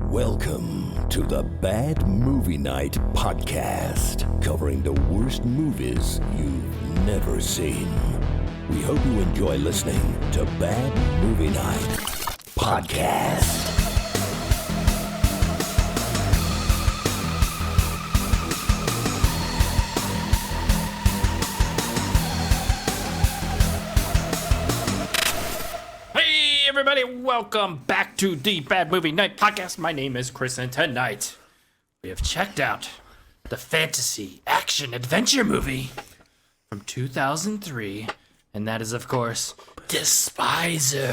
Welcome to the Bad Movie Night podcast, covering the worst movies you've never seen. We hope you enjoy listening to Bad Movie Night podcast. Everybody, welcome back to the Bad Movie Night podcast. My name is Chris, and tonight we have checked out the fantasy action adventure movie from 2003, and that is, of course, Despiser.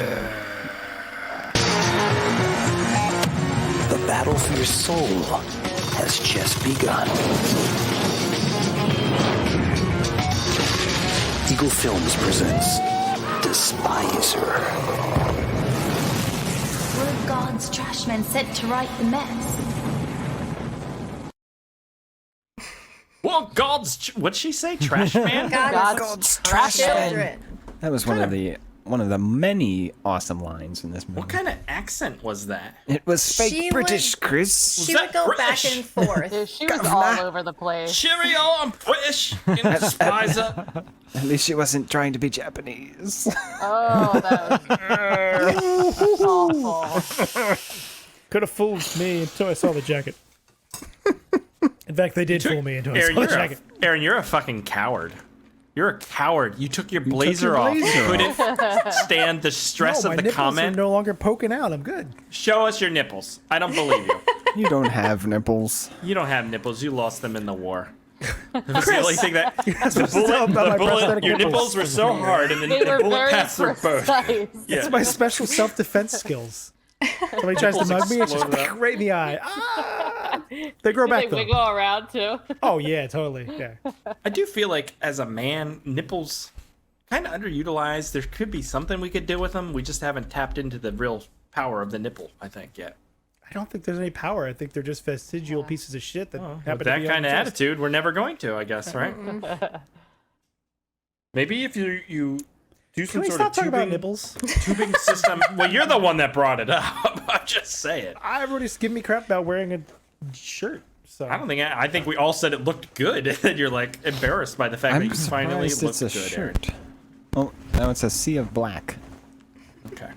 The battle for your soul has just begun. Eagle Films presents Despiser. We're God's trash men sent to right the mess. Well, what'd she say? Trash man? God's trash children. That was one of the many awesome lines in this movie. What kind of accent was that? It was fake British, Chris. She that would go British? back and forth. Dude, she was all over the place. Cheerio, I'm British in Despiser. At least she wasn't trying to be Japanese. Oh, that was awful. Could have fooled me until I saw the jacket. In fact, they did fool me until I saw the jacket. Aaron, you're a fucking coward. You're a coward. You took your blazer off. You blazer couldn't stand the stress No, of my the nipples comment. are no longer poking out. I'm good. Show us your nipples. I don't believe you. You don't have nipples. You don't have nipples. You lost them in the war. That's the only thing that the Tell about my bullet, prosthetic your nipples. nipples were so hard, and then They the were bullet very passed through both. precise. Yeah. It's my special self-defense skills. Somebody tries to mug me, it's just Explode right in the eye. Ah! They grow They back though. wiggle around too. Oh yeah, totally. Yeah. I do feel like as a man, nipples kind of underutilized. There could be something we could do with them. We just haven't tapped into the real power of the nipple, I think, yet. I don't think there's any power. I think they're just vestigial pieces of shit that happen With to that be kind on of the chest. attitude, we're never going to, I guess, right? Maybe if you do Can some we sort stop of talking about tubing, nipples? tubing system. Well, you're the one that brought it up. I'm just saying. Everybody's giving me crap about wearing a shirt. So I don't think. I think we all said it looked good, and you're like embarrassed by the fact that I'm you finally surprised looked it's a good. Aaron. shirt. Oh, now it's a sea of black. Okay.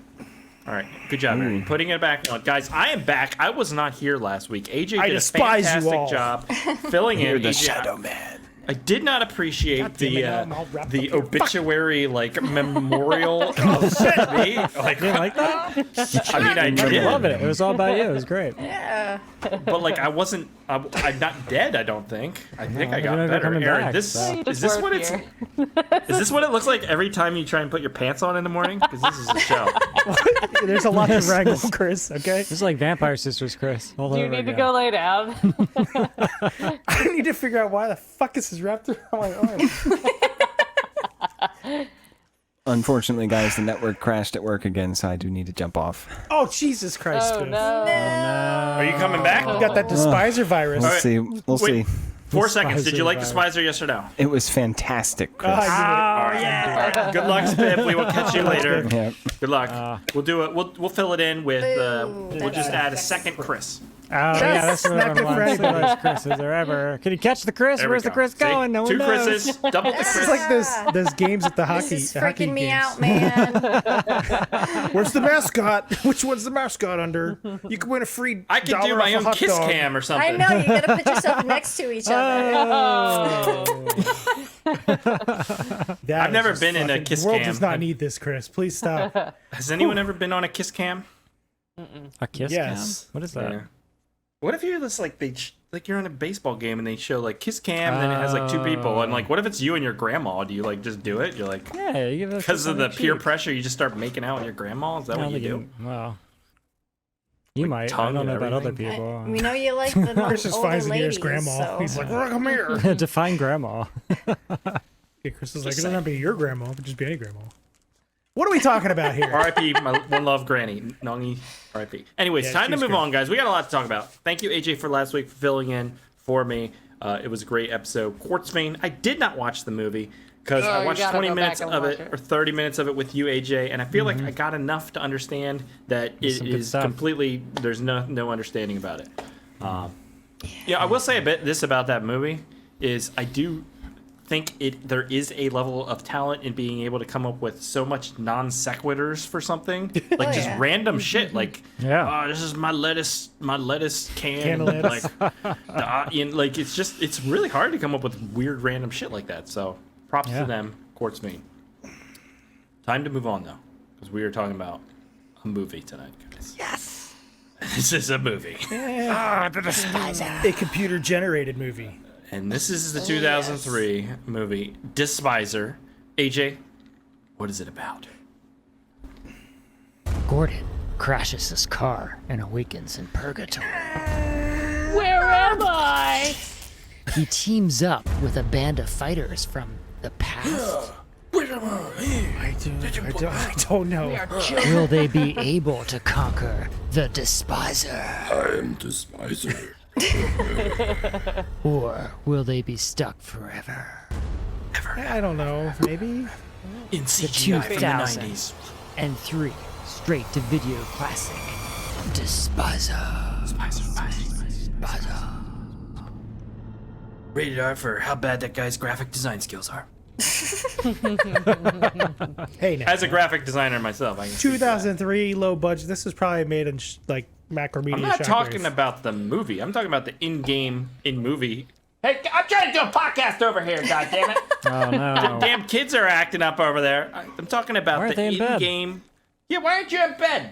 All right. Good job, Aaron. Putting it back on. Guys, I am back. I was not here last week. AJ I did a despise you fantastic all. job filling in. You're the AJ, Shadow Man. I did not appreciate God damn it, now I'm the all wrapped up the here. obituary like memorial of me. Like, Like that? I mean, I did, Loving it. It was all about you. It was great. but like I wasn't. I'm not dead. I don't think. I think I you're got never better. coming Aaron, back, this so. You is just this work what it's here. is this what it looks like every time you try and put your pants on in the morning? Because this is a show. there's a lot to wrangle, Chris. Okay. This is like Vampire Sisters, Chris. All Do you over need to again. go lay down? I need to figure out why the fuck this is wrapped around my arm. Unfortunately, guys, the network crashed at work again, so I do need to jump off. Oh Jesus Christ! Oh Chris. no. Are you coming back? You got that Despiser virus. We'll right. see. We'll Wait. see. 4 seconds. Did you like Despiser Despiser? Yes or no? It was fantastic, Chris. Ah, All right. Good luck, Spiff. We will catch you later. Yeah. Good luck. We'll do it. We'll fill it in with. We'll just add a second Chris. Oh, yeah, that's what Snapped it for everyone anybody. wants. Chris's are ever. Can you catch the Chris? There we Where's the go. Chris See? going? No one Two knows. Chris's. Double the This Chris. is like those games at the hockey. This is hockey freaking me games. out, man. Where's the mascot? Which one's the mascot under? You can win a free. I could do dollar my off a own hot kiss dog. cam or something. I know, you gotta put yourself next to each other. That I've is never just been in a fucking- kiss The world cam. does not need this, Chris. Please stop. Has anyone ever been on a kiss cam? A kiss Yes. cam? What is that? Yeah. What if you're just like like you're on a baseball game and they show like kiss cam and then it has like two people and like what if it's you and your grandma? Do you like just do it? You're like Yeah, you give it a because kiss of on the the peer cheek. pressure you just start making out with your grandma? Is that I what don't you think do? Well, you might. I tongue don't and know about other everything. people. We know you like the Chris just older finds the ladies, nearest grandma. so. He's like, "Look, come here." Define grandma. Okay, Chris is like, it doesn't have to be your grandma. It could just be any grandma. What are we talking about here? R.I.P. My one love granny. Nongi. R.I.P. Anyways, Yeah, time to she's move great. on, guys. We got a lot to talk about. Thank you, AJ, for last week for filling in for me. It was a great episode. Quartzbane. I did not watch the movie. because I you watched gotta 20 go minutes back and of watch it it. or 30 minutes of it with you, AJ, and I feel like I got enough to understand that it some good is stuff. completely. There's no understanding about it. Yeah, I will say a bit this about that movie is I do think there is a level of talent in being able to come up with so much non sequiturs for something like just yeah. random shit like Yeah. oh, this is my lettuce can Can of lettuce. like it's really hard to come up with weird random shit like that, so props Yeah. to them. Quartz mean. Time to move on though, because we are talking about a movie tonight, guys. Yes. This is a movie. A computer-generated movie. And this is the 2003 movie Despiser. AJ, what is it about? Gordon crashes his car and awakens in purgatory. Where am I? He teams up with a band of fighters from the past. I don't know. Will they be able to conquer the Despiser? I'm Despiser. Or will they be stuck forever? I don't know. Maybe. In CGI from the 2000. 90s. And 3 straight-to-video classic, Despiser. Rated R for how bad that guy's graphic design skills are. Hey, now. As a graphic designer myself, I can speak to that. 2003, low budget. This was probably made in like Macromedia. I'm not Shockwave. talking about the movie. I'm talking about the in-movie. Hey, I'm trying to do a podcast over here, goddammit. Oh no. Damn kids are acting up over there. I'm talking about Why aren't the they in bed? in-game. Yeah, why aren't you in bed?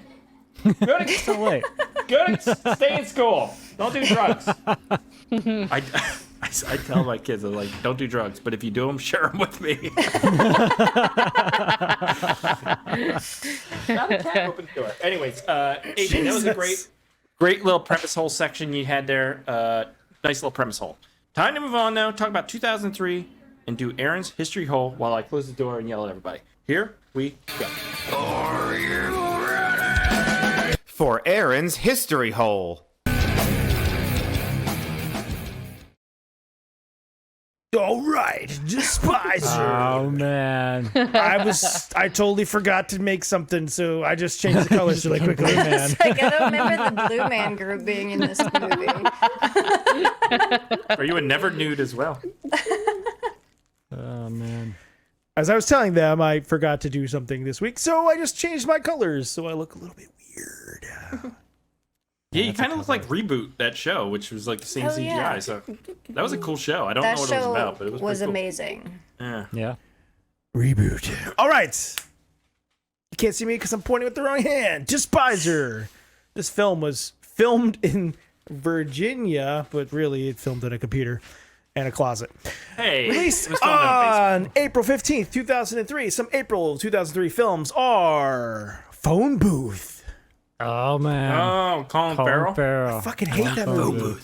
Go to, So late. stay in school. Don't do drugs. I tell my kids, I'm like, don't do drugs, but if you do them, share them with me. Not a cat open door. Anyways, AJ, that was a great little premise hole section you had there. Nice little premise hole. Time to move on now. Talk about 2003 and do Aaron's history hole while I close the door and yell at everybody. Here we go. For Aaron's history hole. All right, Despiser. Oh man. I totally forgot to make something, so I just changed the colors really quickly. Man. Like, I don't remember the Blue Man Group being in this movie. Are you a never nude as well? Oh man. As I was telling them, I forgot to do something this week, so I just changed my colors so I look a little bit weird. Yeah, you kind of look like Reboot, that show, which was like the same Oh, CGI. yeah. So that was a cool show. I don't That know what it was show about, but it was pretty cool. amazing. Yeah. Yeah. Reboot. All right. You can't see me because I'm pointing with the wrong hand. Despiser. This film was filmed in Virginia, but really it filmed in a computer and a closet. Hey, Released it was filmed in a basement. on April 15th, 2003. Some April 2003 films are Phone Booth. Oh man. Oh, Colin Colin Farrell. I fucking hate that movie.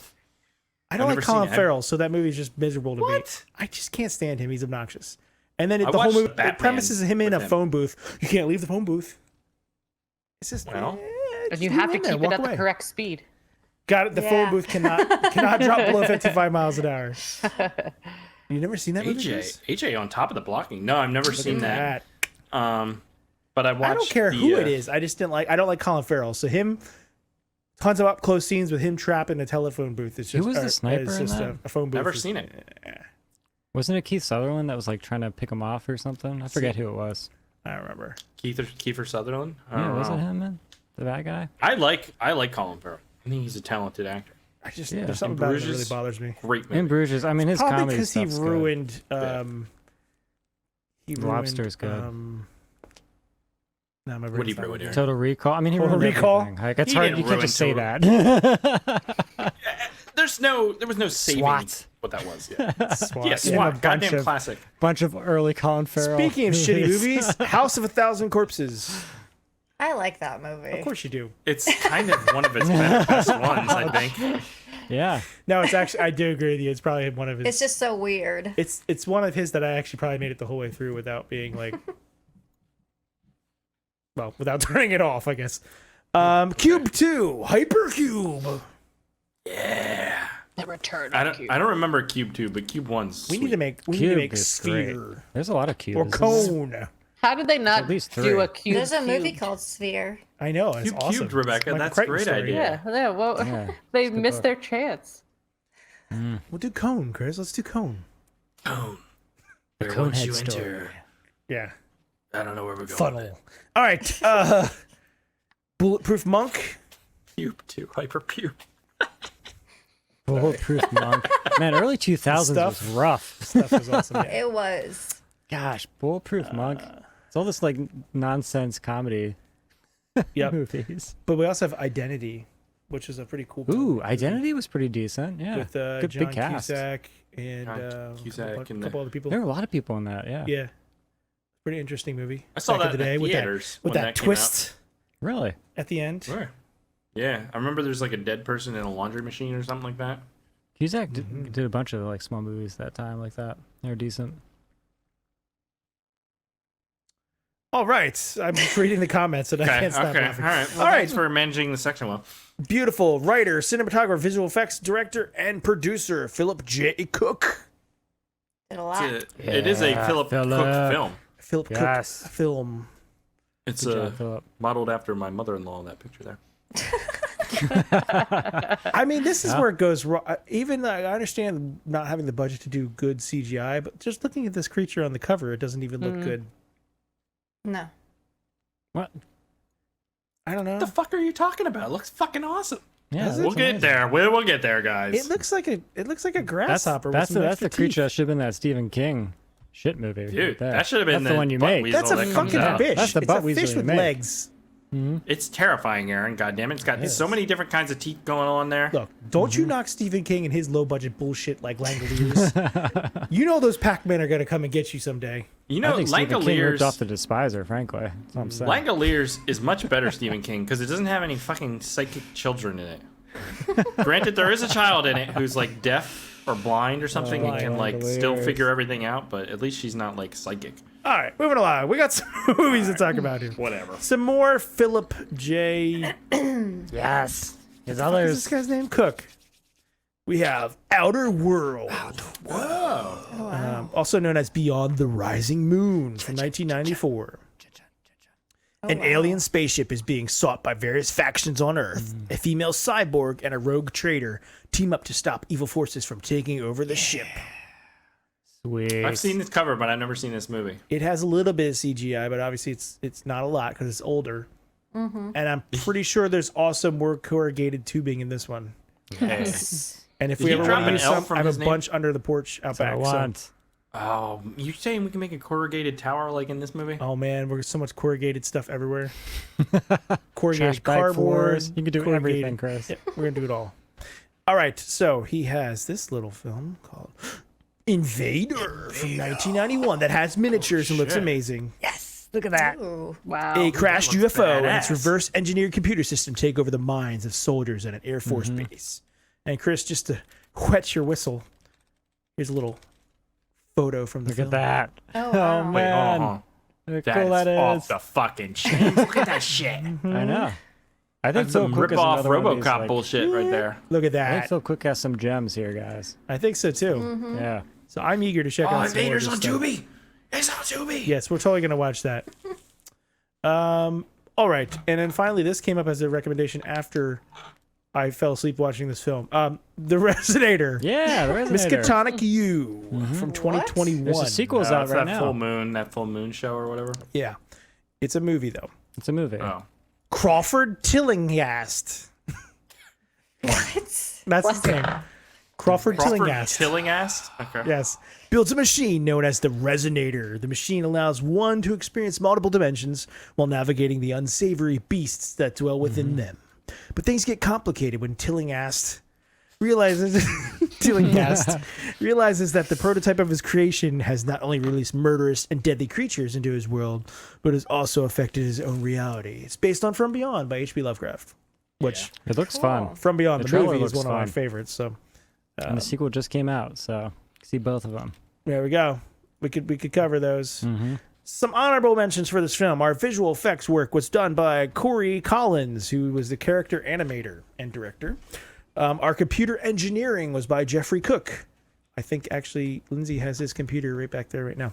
I don't I've like never seen Colin it. Farrell, so that movie's just miserable to me. What? I just can't stand him. He's obnoxious. And then I the whole watched movie, the Batman premise is him in with a him. phone booth. You can't leave the phone booth. It's just, Well. And just you leave have to in there, keep it walk at away. the correct speed. Got it. The phone Yeah. booth cannot drop below 55 miles an hour. You never seen that movie? Chris? AJ on top of the blocking. No, I've never seen that. But I watched. I don't care the, who it is. I just didn't like. I don't like Colin Farrell. So him, tons of up close scenes with him trapped in a telephone booth. It's just was the sniper It's in just that? a phone booth. Never seen it. Wasn't it Keith Sutherland that was like trying to pick him off or something? I forget who it was. I don't remember. Kiefer Sutherland. I Yeah, don't was it know. him, man? The bad guy? I like Colin Farrell. I think he's a talented actor. I just Yeah. there's something In about it that Bruges? really bothers me. Great movie. In Bruges. I mean, his Probably comedy because he stuff's good. ruined. Lobster's good. No, my What did he brain's not ruin, working. Aaron? Total Recall. I mean, he Total ruined Recall? everything. Like, it's He hard. didn't You can't just say ruin that. There was no saving SWAT. what that was. Yeah, SWAT. yeah, And a SWAT. bunch Goddamn of- classic. Bunch of early Colin Farrell. Speaking of shitty movies, House of a Thousand Corpses. I like that movie. Of course you do. It's kind of one of its best ones, I think. Yeah. No, it's actually I do agree with you. It's probably one of his. It's just so weird. It's one of his that I actually probably made it the whole way through without being like, well, without turning it off, I guess. Cube 2, Hypercube. Yeah. The return I of don't. I don't remember Cube 2, but Cube 1's. We need to make is Sphere great. There's a lot of cubes. or Cone. How did they not At least do three. a cube? There's a movie cube? called Sphere. I know, it's Cube awesome. cubed, Rebecca. It's Michael That's a Crichton great story. idea. Yeah, well, Yeah, they it's a good missed book. their chance. We'll do Cone, Chris. Let's do Cone. Cone. The Where once you Conehead story. enter, Yeah. I don't know where we're going. with Funnel. it. All right. Bulletproof Monk. Cube 2, Hypercube. Bulletproof Monk. Man, early 2000s Stuff. was rough. Stuff was awesome. Yeah. It was. Gosh, Bulletproof Monk. It's all this like nonsense comedy Yep. movies. But we also have Identity, which is a pretty cool. Ooh, Identity was pretty decent. Yeah, with good John big cast. Cusack and John Cusack a and couple other people. There were a lot of people in that. Yeah. Yeah. Pretty interesting movie. I saw Back that in the day in with theaters with when that that came twist Really? at the end. Where? Yeah, I remember there's like a dead person in a laundry machine or something like that. Cusack did a bunch of like small movies that time like that. They were decent. All right. I'm just reading the comments and I Okay, can't stop okay, laughing. all right. Well, All right. thanks for managing the section well. Beautiful writer, cinematographer, visual effects director, and producer Philip J. Cook. Did a lot. It is a Yeah, Philip Cook Philip. film. Philip Yes. Cook film. It's Good job, Philip. modeled after my mother-in-law in that picture there. I mean, this is where it goes wrong. Even I understand not having the budget to do good CGI, but just looking at this creature on the cover, it doesn't even look good. No. What? I don't know. What the fuck are you talking about? It looks fucking awesome. Yeah, Does it? that's We'll get amazing. there. We'll get there, guys. It looks like a grasshopper. That's with some the extra creature that teeth. should have been that Stephen King shit movie. Dude, right there. that should have been That's the one you butt made. weasel That's a that comes fucking out. fish. That's the it's butt a weasel fish you with made. legs. It's terrifying, Aaron. God damn it. It's got so many different kinds of teeth going on there. Look, don't you knock Stephen King and his low budget bullshit like Langoliers. You know those Pac-Men are gonna come and get you someday. You I know, think Stephen King ripped off Langoliers. the Despiser, frankly. That's what I'm saying. Langoliers is much better, Stephen King, because it doesn't have any fucking psychic children in it. Granted, there is a child in it who's like deaf or blind or something and can like still Langoliers. figure everything out, but at least she's not like psychic. All right, moving along. We got some movies to talk about here. Whatever. Some more Philip J. Yes. His What is others. this guy's name? Cook. We have Outer World. Also known as Beyond the Rising Moon from 1994. An alien spaceship is being sought by various factions on Earth. A female cyborg and a rogue trader team up to stop evil forces from taking over the ship. Sweet. I've seen this cover, but I've never seen this movie. It has a little bit of CGI, but obviously it's not a lot because it's older. And I'm pretty sure there's also more corrugated tubing in this one. And if Did we he ever drop want to an use L some, from I have his a name? bunch under the porch out That's what I back. So, want. Oh, you saying we can make a corrugated tower like in this movie? oh man, we're so much corrugated stuff everywhere. Corrugated Trash bag cardboard. floors. You can do corrugated- everything, Chris. Yeah, we're gonna do it all. All right, so he has this little film called Invader from 1991 that has miniatures and looks amazing. Look at that. Ooh. Wow. A crashed looks UFO and its badass. reverse engineered computer system take over the minds of soldiers at an Air Force base. And Chris, just to whet your whistle, here's a little photo from the Look film. at that. Oh, Oh, wow. Wait, man. hold on. Look how That cool that is off is. the fucking chain. Look at that shit. I know. I think That's Phil some Cook is rip-off another one of these, RoboCop like- bullshit right there. Look at I think that. Phil Cook has some gems here, guys. I think so too. Yeah. So I'm eager to check Oh, out some more of Invader's this on stuff. Tubi. It's on Tubi. Yes, we're totally gonna watch that. All right, and then finally, this came up as a recommendation after I fell asleep watching this film. The Resonator. Yeah, the Resonator. Miskatonic You from 2021. There's a sequel's out It's right that now. full moon show or whatever. Yeah, it's a movie though. It's a movie. Oh, Crawford Tillinghast. That's his name. Crawford Tillinghast. Tillinghast. Okay. Yes. Builds a machine known as the Resonator. The machine allows one to experience multiple dimensions while navigating the unsavory beasts that dwell within them. But things get complicated when Tillinghast realizes that the prototype of his creation has not only released murderous and deadly creatures into his world, but has also affected his own reality. It's based on From Beyond by H.P. Lovecraft, which It looks fun. From Beyond, The the, trailer movie, is looks one of my fun. favorites. So And the sequel just came out, so see both of them. there we go. We could cover those. Some honorable mentions for this film. Our visual effects work was done by Corey Collins, who was the character animator and director. Our computer engineering was by Jeffrey Cook. I think actually Lindsay has his computer right back there right now.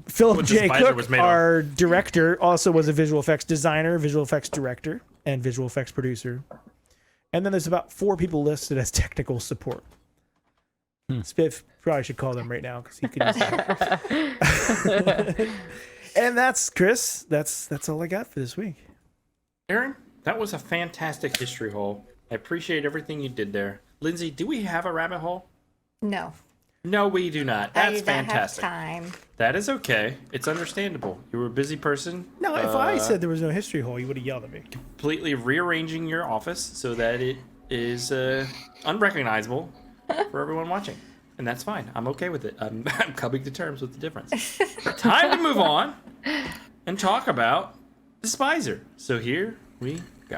Philip J. Cook, our director, also was a visual effects designer, visual effects director, and visual effects producer. And then there's about 4 people listed as technical support. Spiff probably should call them right now because he could use that. And that's Chris. That's all I got for this week. Aaron, that was a fantastic history hole. I appreciate everything you did there. Lindsay, do we have a rabbit hole? No. No, we do not. That's I did not fantastic. have time. That is okay. It's understandable. You were a busy person. No, if I said there was no history hole, you would have yelled at me. Completely rearranging your office so that it is unrecognizable for everyone watching. And that's fine. I'm okay with it. I'm coming to terms with the difference. Time to move on and talk about Despiser. So here we go.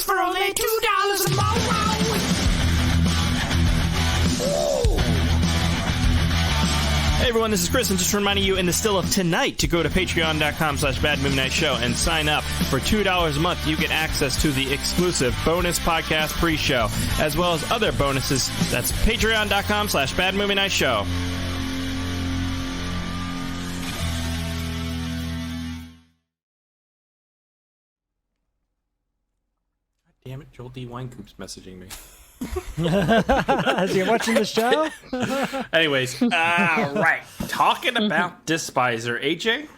For only $2 a month. Hey everyone, this is Chris, and just reminding you in the still of tonight to go to patreon.com/badmovienightshow and sign up. For $2 a month, you get access to the exclusive bonus podcast pre-show, as well as other bonuses. That's patreon.com/badmovienightshow. Damn it, Joel D. Winecoop's messaging me. Is he watching the show? Anyways, right. Talking about Despiser. AJ,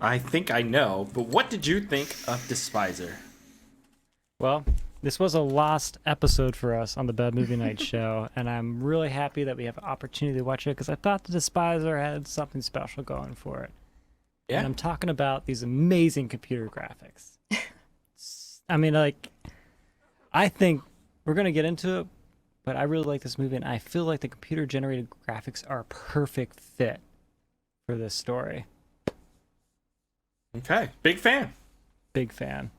I think I know, but what did you think of Despiser? Well, this was a lost episode for us on the Bad Movie Night show, and I'm really happy that we have an opportunity to watch it because I thought the Despiser had something special going for it. Yeah. And I'm talking about these amazing computer graphics. I mean, like, I think we're going to get into it, but I really like this movie, and I feel like the computer-generated graphics are a perfect fit for this story. Okay. Big fan. Big fan.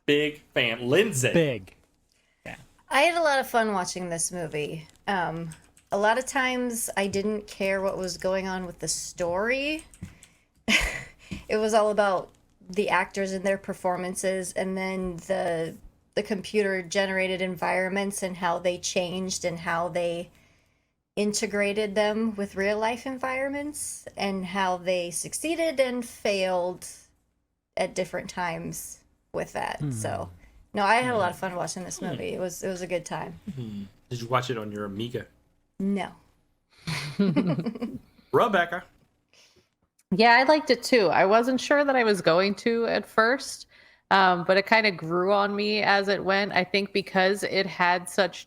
Big fan. Lindsay. Big. Yeah. I had a lot of fun watching this movie. A lot of times I didn't care what was going on with the story. It was all about the actors and their performances, and then the computer generated environments and how they changed and how they integrated them with real life environments and how they succeeded and failed at different times with that. So no, I had a lot of fun watching this movie. It was a good time. Did you watch it on your Amiga? No. Rebecca. Yeah, I liked it too. I wasn't sure that I was going to at first, but it kind of grew on me as it went. I think because it had such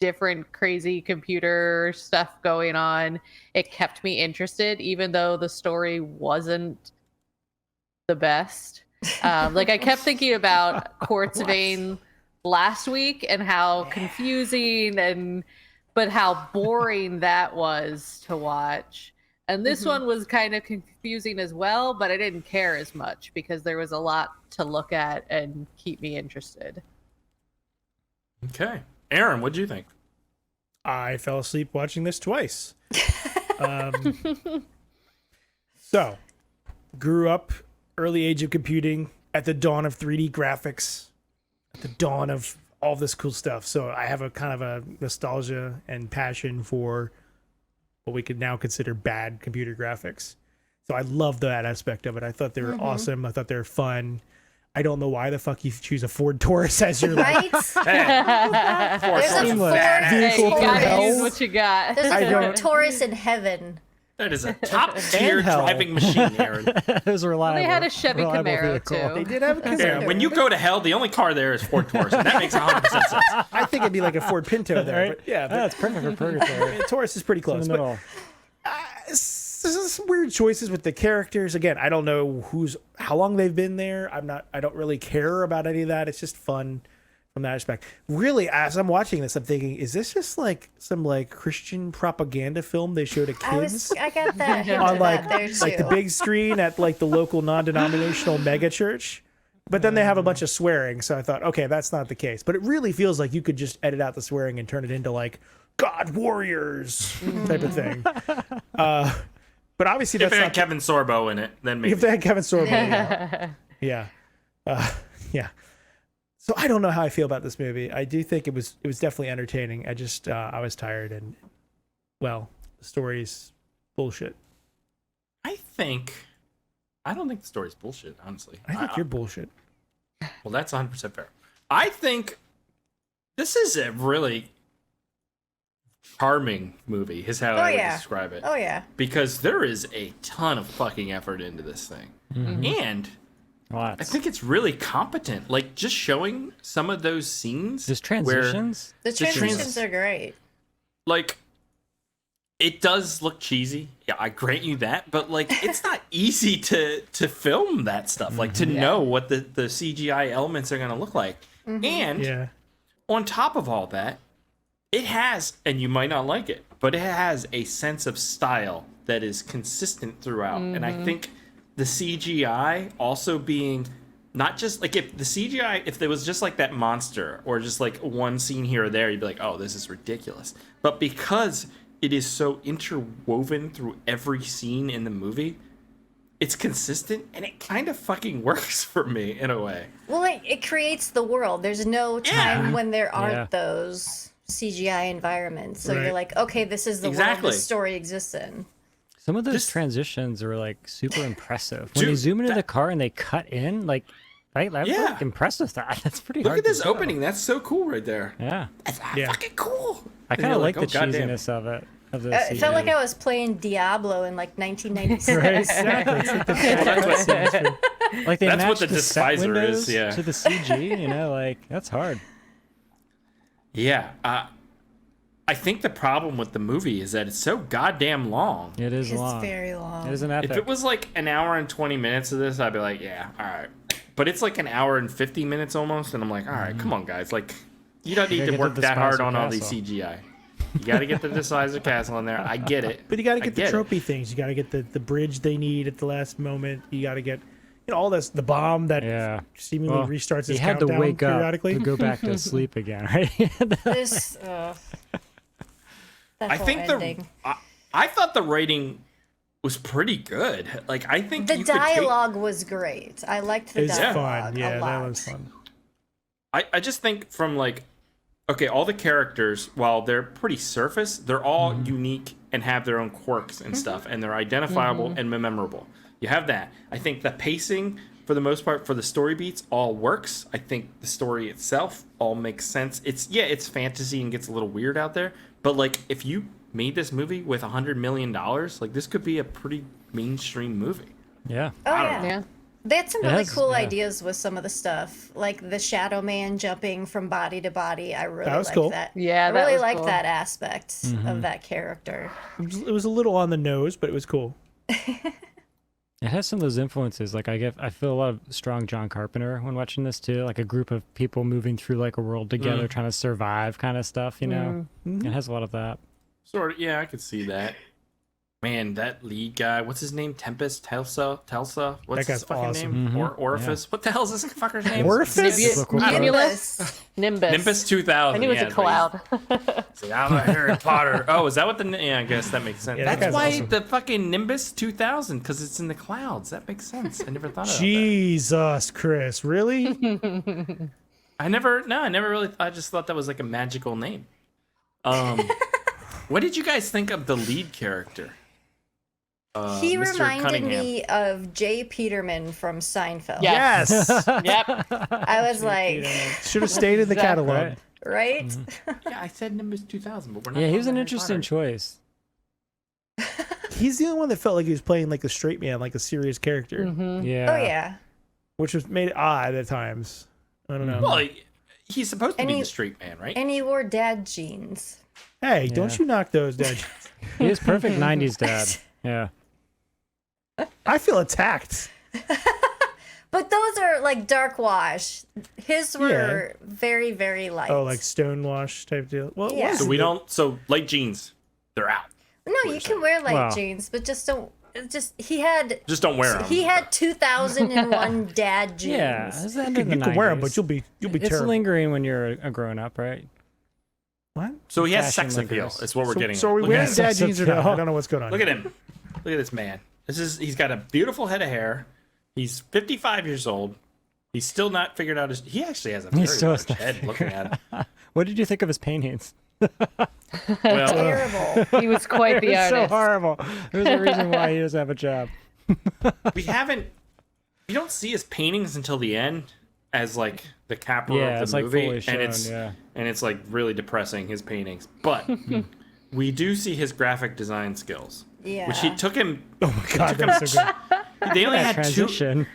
different crazy computer stuff going on, it kept me interested, even though the story wasn't the best. Like I kept thinking about Quartz Vein last week and how confusing but how boring that was to watch. And this one was kind of confusing as well, but I didn't care as much because there was a lot to look at and keep me interested. Okay. Aaron, what'd you think? I fell asleep watching this twice. So, grew up early age of computing at the dawn of 3D graphics, at the dawn of all this cool stuff. So I have a kind of a nostalgia and passion for what we could now consider bad computer graphics. So I love that aspect of it. I thought they were awesome. I thought they were fun. I don't know why the fuck you choose a Ford Taurus as your Right? There's a Ford Hey, you gotta use what you got. There's a Ford Taurus in heaven. That is a top-tier hell. driving machine, Aaron. Those are reliable. They had a Chevy reliable Camaro vehicle. too. They did have a Camaro. Aaron, when you go to hell, the only car there is Ford Taurus, and that makes 100% sense. I think it'd be like a Ford Pinto there. Right? But yeah, but That's perfect for purgatory. Taurus is pretty In close. the But middle. there's some weird choices with the characters. Again, I don't know how long they've been there. I don't really care about any of that. It's just fun from that aspect. Really, as I'm watching this, I'm thinking, is this just like some like Christian propaganda film they show to kids I got that hint on of like that there too. like the big screen at like the local non-denominational mega church? But then they have a bunch of swearing, so I thought, okay, that's not the case. But it really feels like you could just edit out the swearing and turn it into like God warriors type of thing. But obviously If that's it had not Kevin Sorbo in it, then maybe. if they had Kevin Sorbo. Yeah. Yeah. So I don't know how I feel about this movie. I do think it was definitely entertaining. I just I was tired and the story's bullshit. I don't think the story's bullshit, honestly. I think you're bullshit. Well, that's 100% fair. I think this is a really charming movie, is how I would describe it. Oh, yeah. Because there is a ton of fucking effort into this thing. And I think it's really competent. Like, just showing some of those scenes. There's transitions. The transitions are great. Like, it does look cheesy. Yeah, I grant you that. But, like, it's not easy to film that stuff. Like, to know what the CGI elements are going to look like. And on top of all that, it has, and you might not like it, but it has a sense of style that is consistent throughout. And I think the CGI also being not just like if there was just like that monster or just like one scene here or there, you'd be like, oh, this is ridiculous. But because it is so interwoven through every scene in the movie, it's consistent and it kind of fucking works for me in a way. Well, it creates the world. There's no time when there aren't those CGI environments. So you're like, okay, this is the world this story exists in. Some of those transitions are like super impressive. When they zoom into the car and they cut in, like, I'm like impressed with that. That's pretty hard. Look at this opening. That's so cool right there. Yeah. That's fucking cool. I kind of like the cheesiness of it. It felt like I was playing Diablo in like 1996. Right, exactly. Like they that's what matched the the set Despiser windows is, to the CG, you know, like that's hard. Yeah. I think the problem with the movie is that it's so goddamn long. It is long. It's very long. It is an epic. If it was like an hour and 20 minutes of this, I'd be like, yeah, all right. But it's like an hour and 50 minutes almost, and I'm like, all right, come on, guys. Like, you don't need to work that hard on all these CGI. You got to get the Despiser castle in there. I get it. But you got to get the tropey things. You got to get the bridge they need at the last moment. You got to get all this, the bomb that seemingly restarts its countdown periodically. He had to wake up to go back to sleep again, right? This, I think I thought the rating was pretty good. Like, I think the dialogue was great. I liked the dialogue a lot. That was fun. I just think from like, okay, all the characters, while they're pretty surface, they're all unique and have their own quirks and stuff, and they're identifiable and memorable. You have that. I think the pacing, for the most part, for the story beats, all works. I think the story itself all makes sense. It's fantasy and gets a little weird out there, but like if you made this movie with $100 million, like this could be a pretty mainstream movie. Yeah. Oh yeah. They had some really cool ideas with some of the stuff, like the Shadow Man jumping from body to body. I really liked that. Yeah, I really liked that aspect of that character. It was a little on the nose, but it was cool. It has some of those influences. Like I feel a lot of strong John Carpenter when watching this too. Like a group of people moving through like a world together, trying to survive, kind of stuff. You know, it has a lot of that. Sort of. Yeah, I could see that. Man, that lead guy, what's his name? Tempest? Telsa? What's his fucking name? Orifice? What the hell is this fucker's name? Orifice? Nimbus 2000. I knew it was a cloud. It's like, I'm a Harry Potter. Oh, is that what I guess that makes sense. Yeah, that's why the fucking Nimbus 2000, because it's in the clouds. That makes sense. I never thought of that. Jesus, Chris, really? I never really, I just thought that was like a magical name. What did you guys think of the lead character? He Mr. reminded Cunningham. me of Jay Peterman from Seinfeld. Yes. Yep. I was like, should have stayed in the catalog. right? Yeah, I said Nimbus 2000, but we're not. Yeah, he was an Harry interesting Potter. choice. He's the only one that felt like he was playing like a straight man, like a serious character, Yeah. Oh yeah. which was made odd at times. I don't know. Well, he's supposed to And be he- the straight man, right? And he wore dad jeans. Hey, don't you knock those down. He is perfect '90s dad. Yeah. I feel attacked. But those are like dark wash. His were very, very light. Oh, like stonewash type deal. Well, it Yeah. was. So we don't. So light jeans, they're out. No, you can wear light Wow. jeans, but just don't. He had. Just don't wear them. He had 2001 dad jeans. Yeah. It's the end You of the can wear them, 90s. but you'll be It's terrible. lingering when you're a grown up, right? What? So he has Fashion sex appeal. linkers. Is what we're getting. So are we Look wearing at him. dad jeans or not? I don't know what's going on. Look at him. Look at this man. He's got a beautiful head of hair. He's 55 years old. He's still not figured out his. He actually has a very large head. Looking at him. What did you think of his paintings? Well, Terrible. He was quite the It's artist. so horrible. There's a reason why he doesn't have a job. we don't see his paintings until the end as like the capper Yeah, of it's the like movie, fully shown, and it's like really depressing, his paintings. But we do see his graphic design skills, Yeah. which he took him. Oh my god, that's so good. They only That had transition.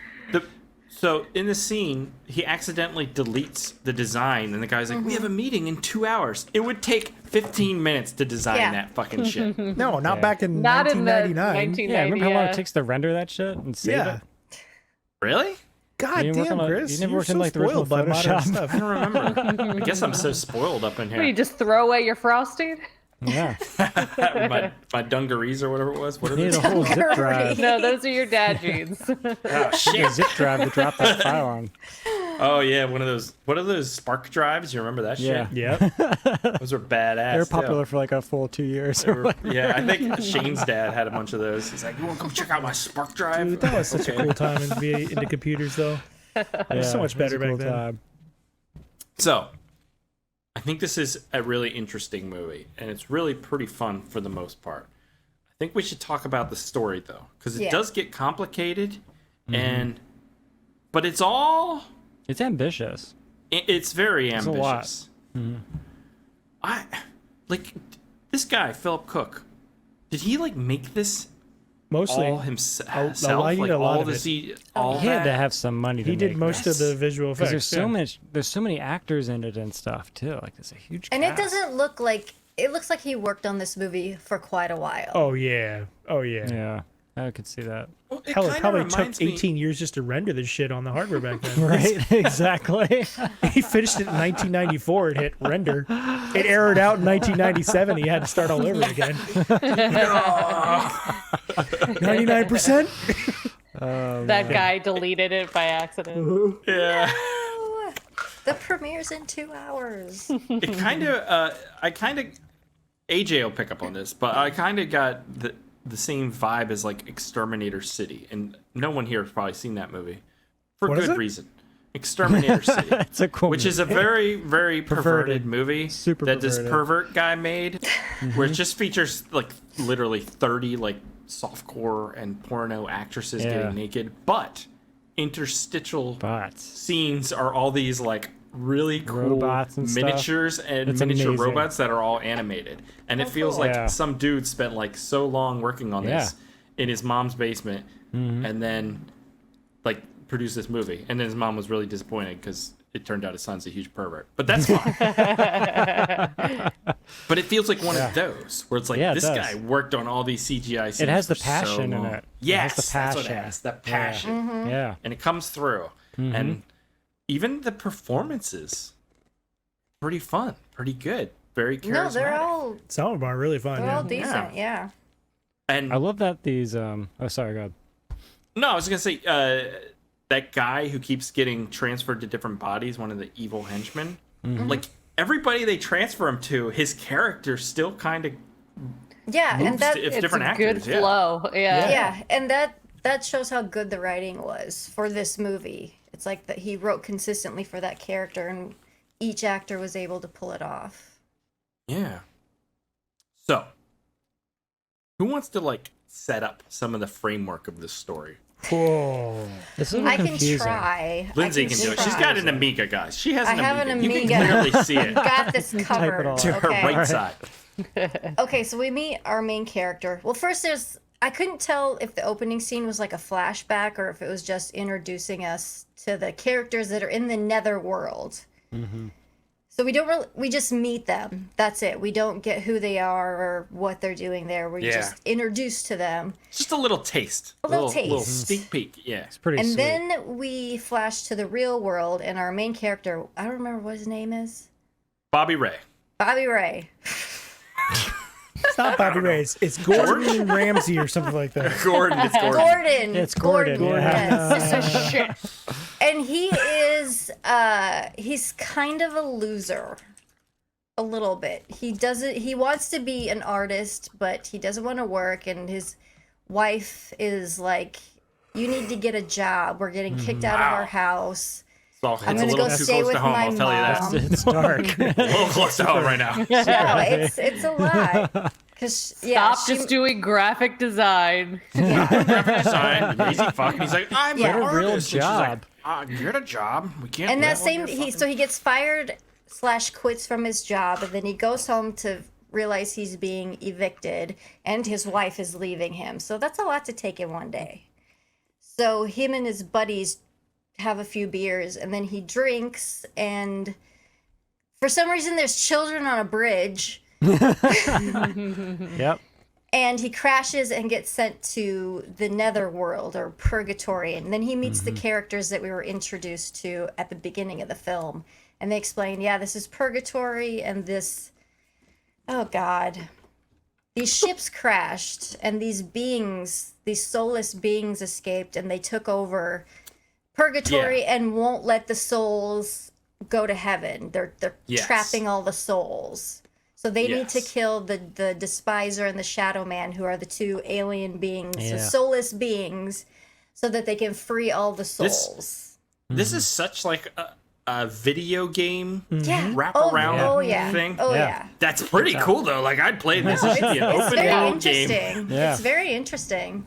So in the scene, he accidentally deletes the design, and the guy's like, "We have a meeting in 2 hours." It would take 15 minutes to design Yeah. that fucking shit. No, not back in Not in the 1999. 1990s. Yeah, remember how long it takes to render that shit and save Yeah. it? Really? God You didn't work damn, on, like- Chris. you never You're worked in, so like, the original spoiled by modern Photoshop. stuff. I don't remember. I guess I'm so spoiled up in What, you here. just throw away your frosting? Yeah. my dungarees or whatever it was. What are You need those? a whole zip drive. No, those are your dad jeans. Oh, A shit. zip drive to drop that file on. Oh yeah, one of those. What are those spark drives? You remember that Yeah. shit? Yep. Those were badass. They were too. popular for like a full 2 years. Yeah, I think Shane's dad had a bunch of those. He's like, "You want to come check out my spark drive?" Dude, that was such a cool time to be into computers, though. It was so much better back then. So, I think this is a really interesting movie, and it's really pretty fun for the most part. I think we should talk about the story though, because it Yeah. does get complicated, but it's It's ambitious. it's very It's a ambitious. lot. I like this guy, Philip Cook. Did he like make this Mostly. all himself? I need Like a lot all of the it. all He had to that? have some money to He did make most this. of the visual Because effects. there's so many actors in it and stuff too. Like there's a huge And it cast. doesn't look like it looks like he worked on this movie for quite a while. Oh yeah. Oh yeah. Yeah, I could see that. Well, Hell, it kinda probably took reminds me- 18 years just to render this shit on the hardware back then. Right, exactly. He finished it in 1994. It hit render. It errored out in 1997. He had to start all over again. 99%. That guy deleted it by accident. Yeah. The premiere's in 2 hours. It kind of, AJ will pick up on this, but I kind of got the same vibe as like Exterminator City, and no one here has probably seen that movie for What is good it? reason. Exterminator City, It's a cool which is a very, very perverted movie Super that this perverted. pervert guy made, where it just features like literally 30 like softcore and porno actresses Yeah. getting naked, but interstitial bots. scenes are all these like really cool Robots and stuff. miniatures and It's miniature amazing. robots that are all animated, and it feels cool. like Yeah. some dude spent like so long working on this in his mom's basement, and then like produced this movie, and then his mom was really disappointed because it turned out his son's a huge pervert, but that's fine. But it feels like one of those where it's like Yeah, it this does. guy worked on all these CGI scenes. It has the for passion so in long. it. Yes, It has the that's what it passion. has. The passion, Yeah. and it comes through, and even the performances, pretty fun, pretty good, very charismatic. No, they're all Some of them are really fun. they're all Yeah. decent. Yeah. And I love that these oh sorry, go ahead. no, I was gonna say that guy who keeps getting transferred to different bodies, one of the evil henchmen. Like everybody they transfer him to, his character still kind of Yeah, and moves that to, if It's different a good actors. Yeah. flow. Yeah. yeah, and that shows how good the writing was for this movie. It's like that he wrote consistently for that character, and each actor was able to pull it off. Yeah. So, who wants to like set up some of the framework of this story? Whoa. This is I can confusing. try. Lindsay I can do it. try. She's got an Amiga, guys. She has I an have an Amiga. You Amiga. can clearly see it Got this covered. all to her okay. right side. Okay, so we meet our main character. Well, first I couldn't tell if the opening scene was like a flashback or if it was just introducing us to the characters that are in the nether world. So we just meet them. That's it. We don't get who they are or what they're doing there. We're Yeah. just introduced to them. Just a little taste. A little little taste. sneak peek. Yeah. It's pretty And sweet. then we flash to the real world, and our main character, I don't remember what his name is. Bobby Ray. Bobby Ray. It's not Bobby Ray. It's Gordon Ramsay or something like that. Gordon. It's Gordon. Gordon. It's Gordon, yeah. Yes. And he is he's kind of a loser. a little bit. He wants to be an artist, but he doesn't want to work, and his wife is like, you need to get a job. We're getting kicked out of our house. I'm going to go stay with my I'll tell you mom. that. It's dark. A little close to home right now. No, it's a lot. Stop just doing graphic design. Graphic design, lazy fuck. And he's like, I'm Yeah. an Get a real artist. And she's job. like, get a job. We can't. And do that while same, you're he fucking-" gets fired / quits from his job, and then he goes home to realize he's being evicted, and his wife is leaving him. So that's a lot to take in one day. So him and his buddies have a few beers, and then he drinks, and for some reason there's children on a bridge. Yep. And he crashes and gets sent to the netherworld or purgatory. And then he meets the characters that we were introduced to at the beginning of the film. And they explain, yeah, this is purgatory and this, oh God. These ships crashed and these beings, these soulless beings escaped, and they took over purgatory and won't let the souls go to heaven. They're trapping all the souls. So they need to kill the Despiser and the Shadow Man, who are the two alien beings, the soulless beings, so that they can free all the souls. This is such like a video game wraparound thing. Oh yeah. That's pretty cool though. Like I'd play this. This would be an It's open very world interesting. game. Yeah. It's very interesting.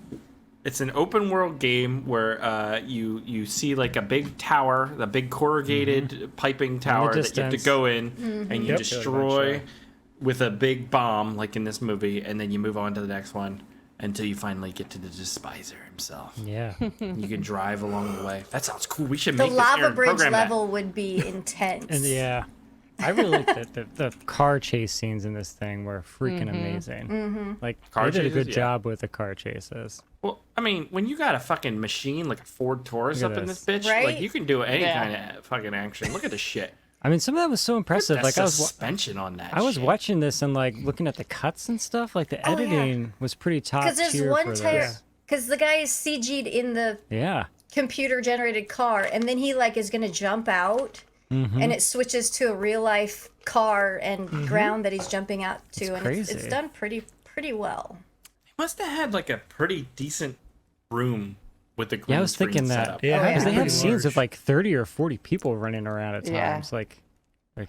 It's an open world game where you see like a big tower, the big corrugated piping tower that you have to distance. go in and you destroy with a big bomb, like in this movie, and then you move on to the next one until you finally get to the Despiser himself. Yeah. You can drive along the way. That sounds cool. We should The make this lava Aaron, bridge program level would be intense. And yeah. I really like the car chase scenes in this thing were freaking amazing. Like, Car they did a chases, good job with the car chases. Well, I mean, when you got a fucking machine like a Ford Taurus Look up at in this this. bitch, Right? like you can do any kind of fucking action. Look at the shit. I mean, some of that was so impressive. That Like, suspension on that. I was shit. watching this and like looking at the cuts and stuff. Like the editing was pretty top tier. Because there's one for tire. this. Because the guy is CG'd in the Yeah. computer generated car, and then he like is gonna jump out, and it switches to a real life car and ground that he's jumping out to, It's and crazy. it's done pretty well. He must have had like a pretty decent room with the green Yeah, I was thinking screen that. setup. Yeah, Because they pretty had scenes large. of like 30 or 40 people running around at Yeah. times. Like,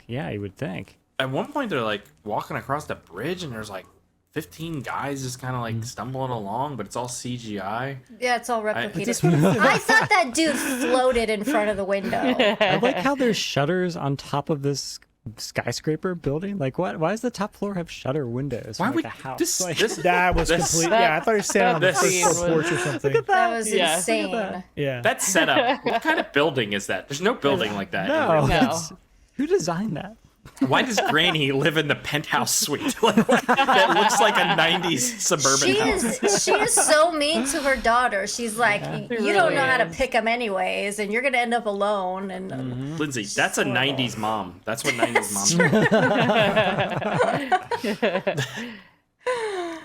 yeah, you would think. At one point, they're like walking across the bridge, and there's like 15 guys just kind of like stumbling along, but it's all CGI. Yeah, it's all replicated. This one- I thought that dude floated in front of the window. I like how there's shutters on top of this skyscraper building. Like, what? Why does the top floor have shutter windows? Why from, would like, a house? this? Like, This That was complete. Yeah, I thought he was standing on the that first scene floor was- porch or something. That was Yeah. insane. Yeah. that setup. What kind of building is that? There's no building like that. in no. real life. No. it's- Who designed that? Why does Granny live in the penthouse suite? That looks like a 90s suburban house. She is so mean to her daughter. She's like, you She don't really know how to is. pick them anyways, and you're gonna end up alone. And Lindsay, that's a 90s mom. That's what 90s moms do.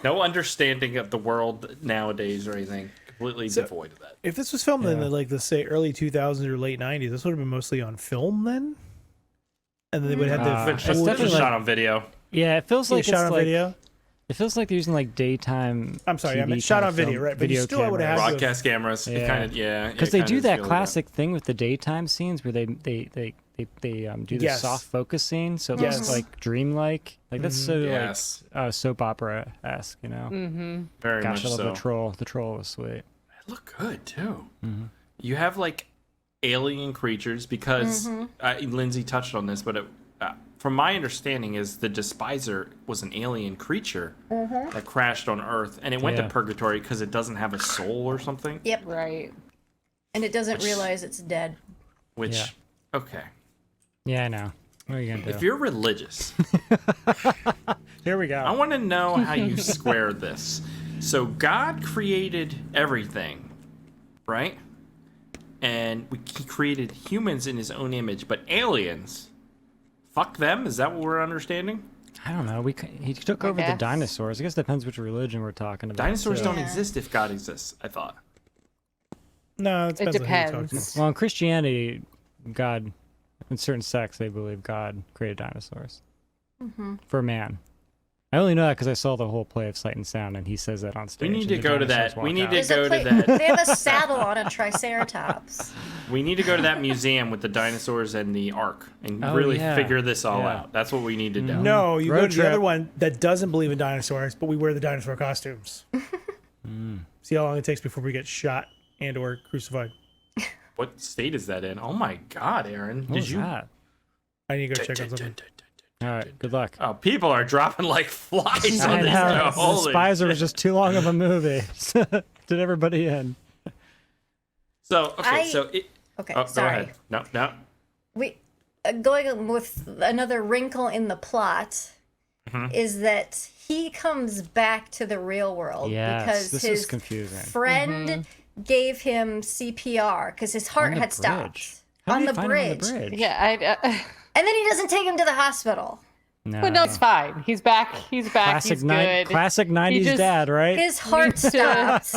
No understanding of the world nowadays or anything. Completely devoid of that. If this was filmed in the, like, let's say early 2000s or late 90s, this would have been mostly on film then. And then they would have the It's it's full- definitely shot like- on video. Yeah, it feels like shot it's on like, video. It feels like they're using like daytime. I'm sorry, I TV meant shot kind on of video, film- right? But you video still would have cameras. had Broadcast cameras. Yeah. Kind of, yeah. Because it they kinda do does that feel like classic thing with the daytime scenes where they do the Yes. soft focusing, so it looks Yes. like dreamlike. Like that's so Yes. like soap opera esque, you know. Very Gosh, I much love so. the troll. The troll was sweet. They look good too. You have like alien creatures because Lindsay touched on this, but from my understanding, is the Despiser was an alien creature that crashed on Earth, and it went Yeah. to purgatory because it doesn't have a soul or something. yep, Right. and it doesn't realize it's dead. Which, Yeah. okay, Yeah, I know. What are you gonna do? if you're religious, Here we go. I want to know how you square this. So God created everything, right? And he created humans in his own image, but aliens, fuck them? Is that what we're understanding? I don't know. He took over the guess. dinosaurs. I guess it depends which religion we're talking about. Dinosaurs too. don't Yeah. exist if God exists, I thought. No, it It depends on who you're talking depends. to. Well, in Christianity, God, in certain sects, they believe God created dinosaurs. for a man. I only know that because I saw the whole play of Sight and Sound, and he says that on stage. We need to go to that. We need to There's go a to play- that. They have a saddle on a triceratops. We need to go to that museum with the dinosaurs and the Ark and Oh, really yeah. figure this all Yeah. out. That's what we need to do. No, you Road go to the trip. other one that doesn't believe in dinosaurs, but we wear the dinosaur costumes. See how long it takes before we get shot and or crucified. What state is that in? Oh my God, Aaron! What was that? I need to go check on something. All right, good luck. Oh, people are dropping like flies on I this know. show. The Holy Despiser was shit. just too long of a movie. Did everybody in? So okay, Okay, oh, sorry. Go ahead. No. We going with another wrinkle in the plot is that he comes back to the real world Yes, because this his is confusing. friend gave him CPR because his heart had stopped How on did the he find him bridge. on the bridge? Yeah, And then he doesn't take him to the hospital. No. but no, it's fine. He's back. He's back. Classic, He's good. classic 90s He just- dad, right? His heart stopped,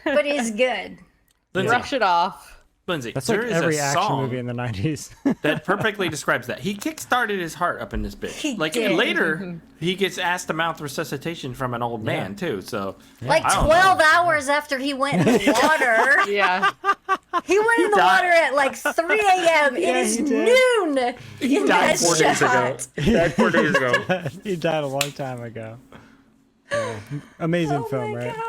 but he's good. Lindsay, Brush it off. Lindsay, That's there like is every a action song movie in the 90s. that perfectly describes that. He kick-started his heart up in this bitch. He Like did. later, he gets ass to mouth resuscitation from an old man too. So Like I don't 12 hours after he went in the water. Yeah. He went in the water at like 3 a.m. It is he did. noon. He in died that 4 days ago. shot. He died 4 days ago. He died a long time ago. Yeah. Amazing Oh film, my right? God.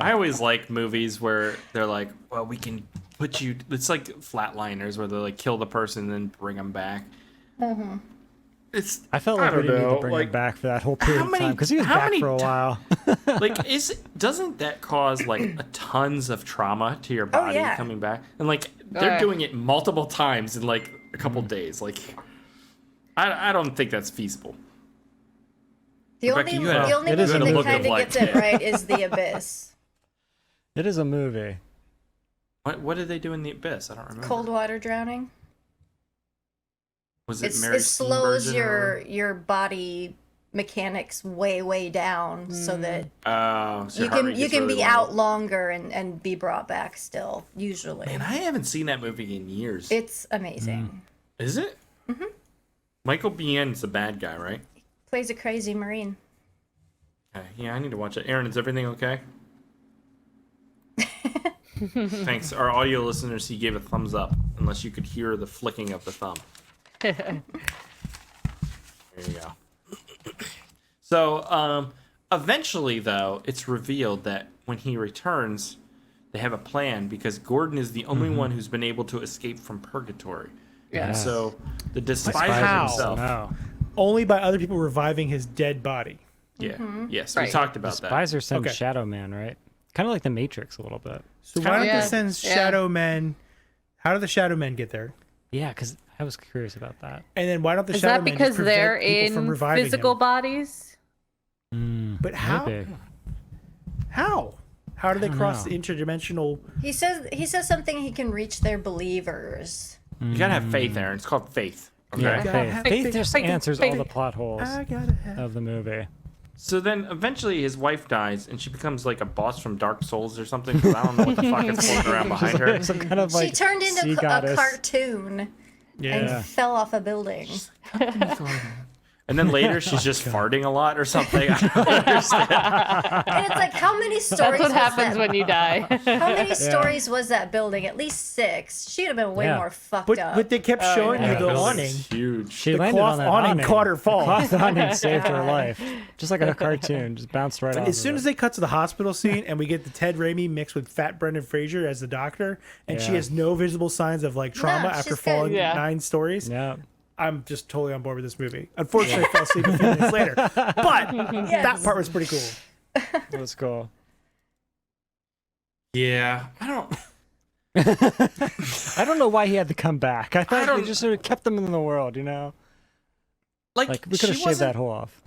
I always like movies where they're like, well, we can put you. It's like Flatliners where they like kill the person and then bring them back. It's. I felt like we don't didn't need know, to bring like, him back for that whole period of many- time because he was how back many for a ti- while. Like, doesn't that cause like a tons of trauma to your body yeah. coming back? And like they're yeah. doing it multiple times in like a couple days. Like, I don't think that's feasible. The Rebecca, only, you had a- the only it is movie a that look kind of of like- gets it right is The Abyss. It is a movie. What did they do in the Abyss? I don't remember. Cold water drowning. Was it It Mary slows Steenburgen your body mechanics way down so that so your you heart can rate you gets can really be low. out longer and be brought back still usually. Man, I haven't seen that movie in years. It's amazing. Is it? Mm-hmm. Michael Biehn's the bad guy, right? Plays a crazy marine. Okay, yeah, I need to watch it. Aaron, is everything okay? Thanks. Our audio listeners, he gave a thumbs up, unless you could hear the flicking of the thumb. There you go. So, eventually, though, it's revealed that when he returns, they have a plan because Gordon is the only one who's been able to escape from purgatory. Yeah. And so the Despiser How? himself. No. Only by other people reviving his dead body. Yeah. Yes, Right. we talked about that. Despiser sends Okay. Shadow Man, right? Kind of like the Matrix a little bit. So why don't Yeah. they send Yeah. Shadow Men? How do the Shadow Men get there? Yeah, because I was curious about that. And then why don't the Is Shadow that Men because just prevent they're people from in reviving physical him? bodies? But how? Maybe. How? How do they don't cross know. the interdimensional? He says something he can reach their believers. You gotta have faith, Aaron. It's called faith. Okay. Yeah, gotta faith. have Faith faith. just Faith. answers all Faith. the plot holes I gotta have. of the movie. So then eventually his wife dies and she becomes like a boss from Dark Souls or something. 'Cause I don't know what the fuck is floating around behind her. Some kind of like she turned into sea a goddess. cartoon Yeah. and fell off a building. And then later she's just farting a lot or something. I don't understand. And it's like, how many stories That's what was happens that? when you die. How many stories was that building? At least 6. She'd have been way Yeah. more fucked But up. they kept showing Yeah, you the building's awning. huge. She The landed cloth on that awning caught her fall. Cloth awning saved her life. Just like a cartoon, just bounced right off. As soon as they cut to the hospital scene and we get the Ted Raimi mixed with Fat Brendan Fraser as the doctor, and she Yeah. has no visible signs of like trauma No, after she's good. falling Yeah. 9 stories, Yeah. I'm just totally on board with this movie. Unfortunately, I fell asleep a few minutes later, but that part was pretty cool. That was cool. Yeah. I don't. I don't know why he had to come back. I thought don't- they just sort of kept him in the world, you know? Like, Like, we could have she shaved wasn't- that whole off.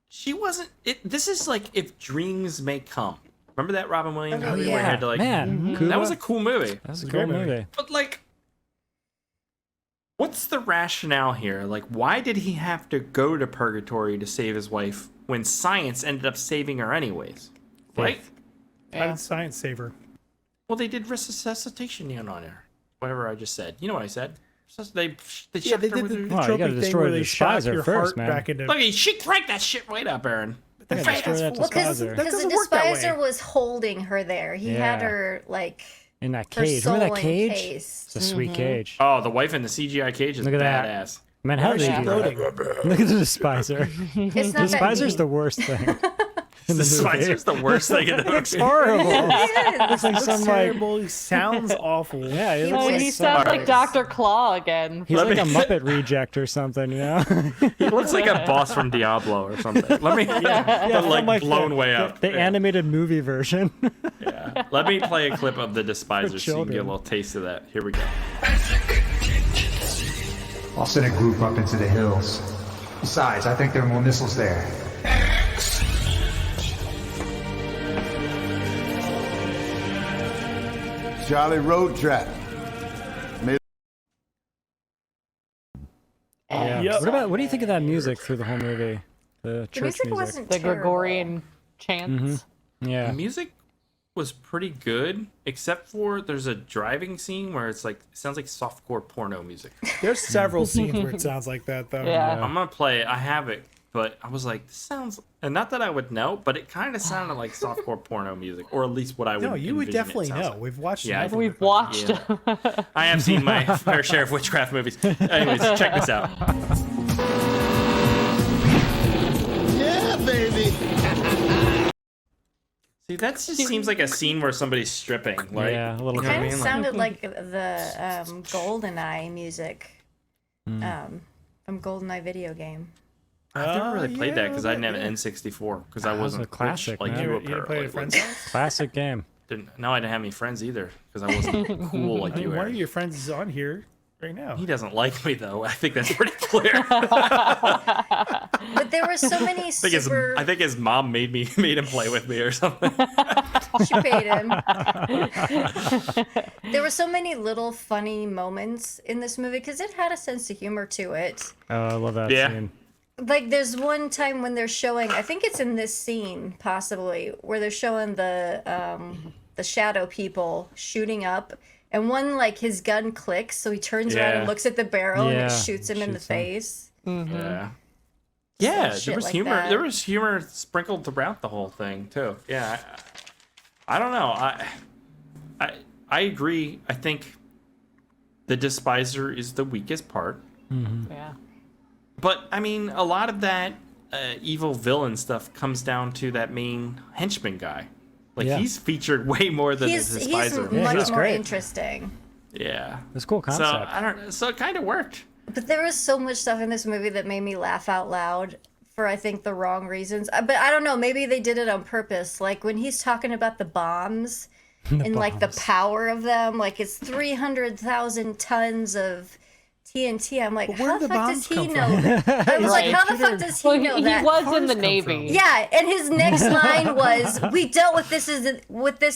She wasn't. This is like If Dreams May Come. Remember that Robin Williams Oh, movie where he yeah. had to like. Man, That was a cool movie. That was a a cool great movie. movie. But like, what's the rationale here? Like, why did he have to go to purgatory to save his wife when science ended up saving her anyways? Right? How did science save her? Well, they did resuscitation on her. Whatever I just said. You know what I said? So they Yeah, they chucked her did with the her. Oh, you gotta trophy thing destroy where the they shock Despiser your first, heart man. back into. Look, she cranked that shit right up, Aaron. You gotta destroy that Well, because Despiser. That the doesn't work that way. Despiser was holding her there. He had Yeah. her like In that her cage. soul Remember that cage? encased. It's a sweet cage. Oh, the wife in the CGI cage is Look at that. badass. Man, how Why did is they she do that? floating? Look at the Despiser. It's The not that Despiser's deep. the worst thing. in The the movie. Despiser's the worst thing in the It's movie. horrible. Looks like some, like- terrible. He sounds awful. Yeah, he He looks Oh, like he some- sounds like Dr. Claw again. He's Let like me- a Muppet reject or something, you know? He looks like a boss from Diablo or something. Let me, but from, like blown the, way up. The animated movie version. Yeah. Let me play a clip of the Despiser so you can get a children. little taste of that. Here we go. I'll send a group up into the hills. Besides, I think there are more missiles there. Charlie Road Trap. Yeah. Yep. What do you think of that music through the whole movie? The The church music music. wasn't The terrible. Gregorian chants. Yeah. The music was pretty good, except for there's a driving scene where it's like it sounds like softcore porno music. There's several scenes where it sounds like that, though. Yeah. I'm gonna play it. I have it, but I was like, this sounds, and not that I would know, but it kind of sounded like softcore porno music, or at least what I would. No, you would envision it definitely sounds know. like. We've watched. Yeah, enough of We've it. watched. Yeah. I have seen my fair share of witchcraft movies. Anyways, check this out. Yeah, baby. See, that just seems like a scene where somebody's stripping. Like, Yeah, a little you know what I Kind of mean? Like- sounded like the GoldenEye music from GoldenEye video game. I've never really played that yeah, because I didn't have yeah. an N64 because I That was wasn't a classic, rich like man. you You didn't play it at friends' house? Classic game. No, I didn't have any friends either because I wasn't cool like I mean, you one were. of your friends is on here right now. He doesn't like me though. I think that's pretty clear. But there were so many super. I think his mom made him play with me or something. She paid him. There were so many little funny moments in this movie because it had a sense of humor to it. Oh, I love that Yeah. scene. Like there's one time when they're showing, I think it's in this scene possibly, where they're showing the shadow people shooting up, and one like his gun clicks, so he turns around Yeah. and looks at the barrel and Yeah, it shoots him in the shoots him. face. Yeah. Yeah, shit there was like humor. that. There was humor sprinkled throughout the whole thing too. Yeah, I don't know. I agree. I think the Despiser is the weakest part. Yeah. But I mean, a lot of that evil villain stuff comes down to that main henchman guy. Like Yeah. he's featured way more than He's the Despiser. much he's more great. interesting. Yeah. It's a cool So concept. I don't. So it kind of worked. But there was so much stuff in this movie that made me laugh out loud for I think the wrong reasons. But I don't know, maybe they did it on purpose. Like when he's talking about the bombs and like the power of them, like it's 300,000 tons of TNT. I'm like, But where how do the the fuck bombs does he come know from? that? I was like, how the fuck does he Well, know he that? was in cars the come Navy. from? Yeah, and his next line was, "We dealt with this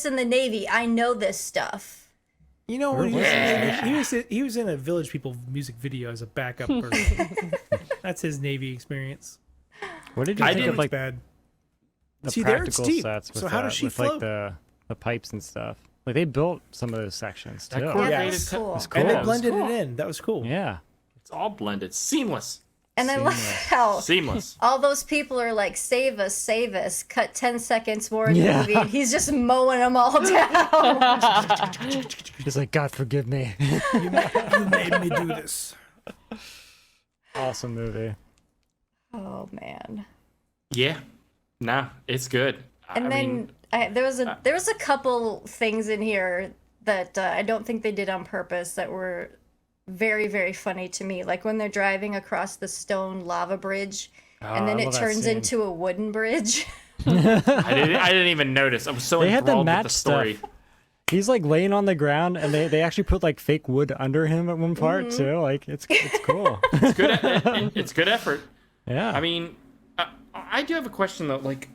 in the Navy. I know this stuff." You know when he was in a Village People music video as a backup person. That's his Navy experience. What did you I think of didn't- like Bad. the See, there it's practical deep. sets with, So how does she with float? like the pipes and stuff? Like they built some of those sections too. That Yeah, coordinated that was cool. It's And cool. they That was blended cool. it in. That was cool. Yeah. It's all blended, seamless, And I love how seamless. all those people are like, save us, save us. Cut 10 seconds more in the Yeah. movie, and he's just mowing them all down. He's like, God forgive me. You made me do this. Awesome movie. Oh man. Yeah, nah, it's good. And I then mean, there was a couple things in here that I don't think they did on purpose that were very, very funny to me. Like when they're driving across the stone lava bridge, and then I it love that turns scene. into a wooden bridge. I didn't even notice. I was so They had the enthralled with match the story. stuff. He's like laying on the ground, and they actually put like fake wood under him at one part too. Like it's cool. It's good. It's good effort. Yeah. I mean, I do have a question though. Like,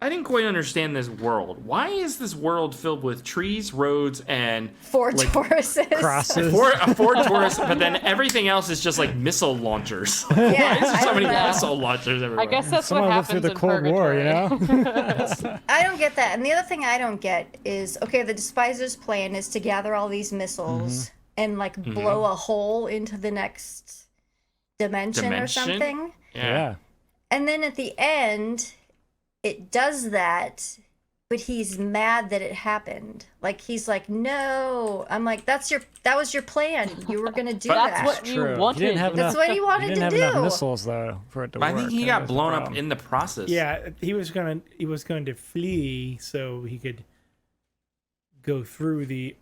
I didn't quite understand this world. Why is this world filled with trees, roads, and Ford Tauruses. crosses. a Ford Taurus, but then everything else is just like missile launchers? Yeah, Why is there I so don't many know. missile launchers everywhere? I guess that's Someone what lived happens through the in Cold War, you purgatory. know? I don't get that. And the other thing I don't get is, okay, the Despiser's plan is to gather all these missiles and like blow a hole into the next dimension or something. Yeah. And then at the end, it does that, but he's mad that it happened. Like he's like, "No." I'm like, that was your plan. You were gonna do that. That's what you wanted. That's what he wanted to have do. enough missiles though for it to work. I think he got blown up in the process. Yeah, he was going to flee so he could go through the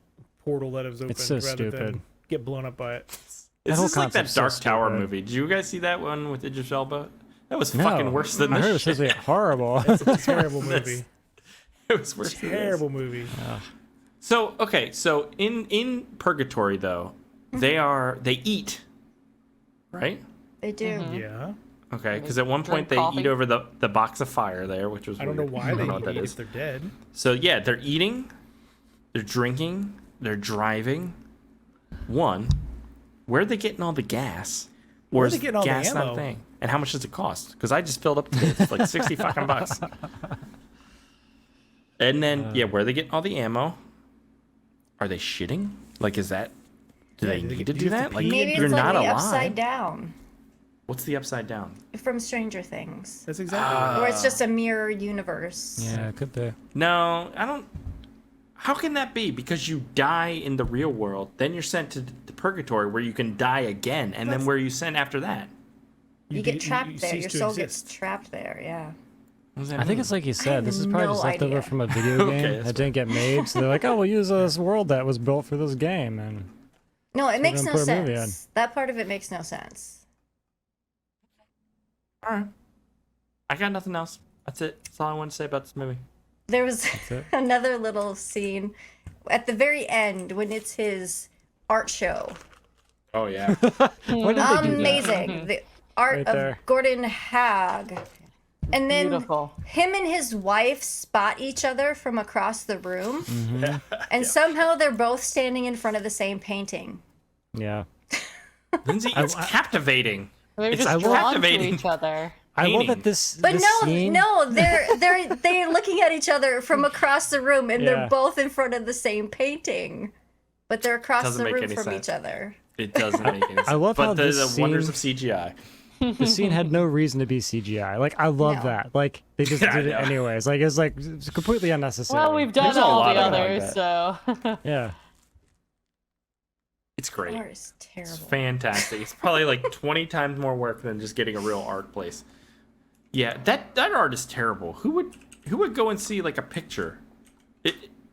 portal that was open It's so rather stupid. than get blown up by it. Is whole this like that concept's so Dark Tower stupid. movie? Did you guys see that one with Idris Elba? That was No, fucking worse than I this heard it was supposed shit. to be horrible. It's a terrible movie. It was worse than this. Terrible movie. So in Purgatory though, they eat, right? They do. Yeah. Okay, because at one point Drink they coffee. eat over the box of fire there, which was I don't know weird. why I they don't know what that eat is. if they're dead. So yeah, they're eating, they're drinking, they're driving. One, where are they getting all the gas? Or Where are is they getting all the gas not a ammo? thing? And how much does it cost? Because I just filled up today. It's like 60 fucking bucks. And then where are they getting all the ammo? Are they shitting? Like, is that? Do they need to do that? Like, Maybe you're it's not like the alive. upside down What's the upside down? from Stranger Things, That's exactly. or it's just a mirror universe. Yeah, it could be. No, I don't. How can that be? Because you die in the real world, then you're sent to the purgatory where you can die again, and then where are you sent after that? You get trapped there. cease Your to soul exist. gets trapped there. Yeah. What does that I think mean? it's like you I said. have This is probably no just left over idea. from a video Okay, game that's that didn't get made. So they're like, "Oh, we'll use this world that was built for this game." And No, it makes gonna no put a movie sense. That part of it makes no sense. All right. I got nothing else. That's it. That's all I want to say about this movie. There was it. another little scene at the very end when it's his art show. Oh yeah. when did they do that? Amazing. The art Right of there. Gordon Hagg. And then Beautiful. him and his wife spot each other from across the room. Mm-hmm. And somehow they're both standing in front of the same painting. Yeah. Lindsay, it's captivating. They're It's just drawn to captivating. each other. I love Painting. that this. But this no, scene, no, they're looking at each other from across the room, and Yeah. they're both in front of the same painting, but they're across Doesn't the make room any from sense. each other. It doesn't make any sense. I love but how the, this the wonders scene- of CGI. The scene had no reason to be CGI. Like I love No. that. Like they just Yeah, I did it know. anyways. Like it's completely unnecessary. Well, we've done There's a all lot the of it like others, so Yeah. It's great. Art is terrible. It's fantastic. It's probably like 20 times more work than just getting a real art place. Yeah, that art is terrible. Who would go and see like a picture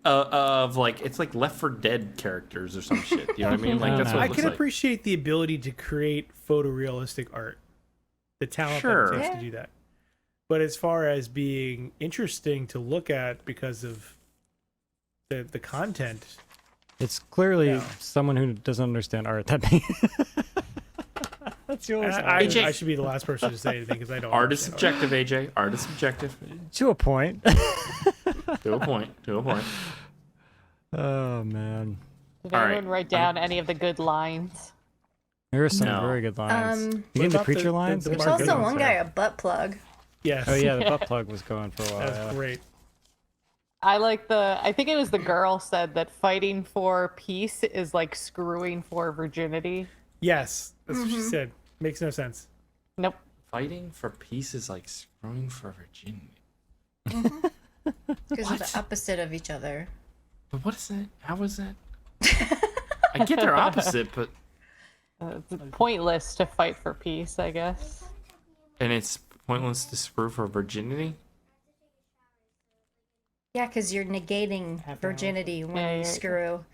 of like it's like Left 4 Dead characters or some shit? You know what I mean? Like that's what I it looks can like. appreciate the ability to create photorealistic art, the talent Sure. that it takes to do that. But as far as being interesting to look at because of the content, It's clearly No. someone who doesn't understand art. That's the only I AJ. should be the last person to say anything because I don't. Art is understand subjective, AJ. Art is subjective. to a point. To a point. To a point. Oh man, did All right. anyone write down any of the good lines? there are some No. very good lines. Um, You What get the about preacher the- lines? the There's Mark also Goodwin one song. guy, a butt plug. Yes. Oh yeah, the butt plug was going for a while. That's yeah. great. I think it was the girl said that fighting for peace is like screwing for virginity. Yes, that's what she said. Makes no sense. Nope. Fighting for peace is like screwing for virginity. Because they're the opposite of each other. But what is that? How is that? I get they're opposite, but It's pointless to fight for peace, I guess. and it's pointless to screw for virginity. Yeah, because you're negating virginity when Yeah, you you're- screw.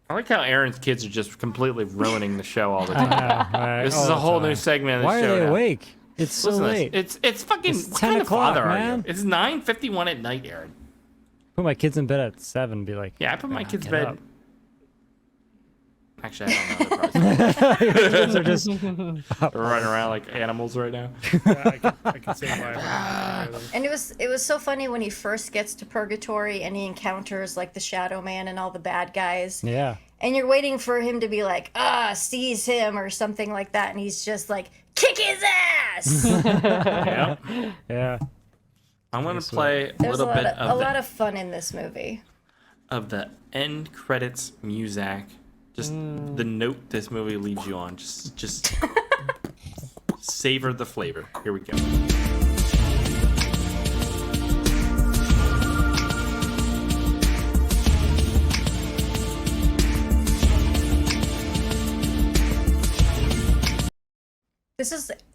I like how Aaron's kids are just completely ruining the show all the I time. know, right? This All is the a whole time. new segment of the Why show. are they now. awake? It's so Listen to this. late. It's fucking It's what 10 kind of o'clock, father are you? man. It's 9:51 at night, Aaron. Put my kids in bed at 7. Be like, Yeah, I put my kids to get bed. up. Actually, I don't know. They're probably Kids are just they're running around like animals right now. Yeah, I can say why. And it was so funny when he first gets to Purgatory and he encounters like the Shadow Man and all the bad guys. yeah. And you're waiting for him to be like, seize him or something like that. And he's just like, kick his ass! Yeah. Yeah. I'm gonna play a There's little bit a of lot the of fun in this movie. end credits music Just the note this movie leaves you on. Just savor the flavor. Here we go.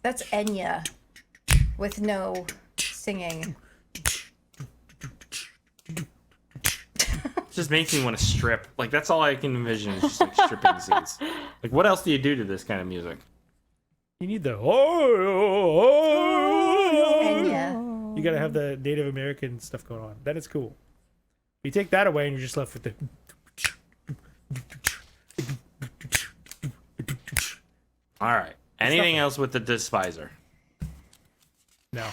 That's Enya with no singing. Just makes me want to strip. Like, that's all I can envision is just like stripping scenes. Like, what else do you do to this kind of music? You need the Enya. You gotta have the Native American stuff going on. That is cool. You take that away and you're just left with the. All right. Anything else with the Despiser? No.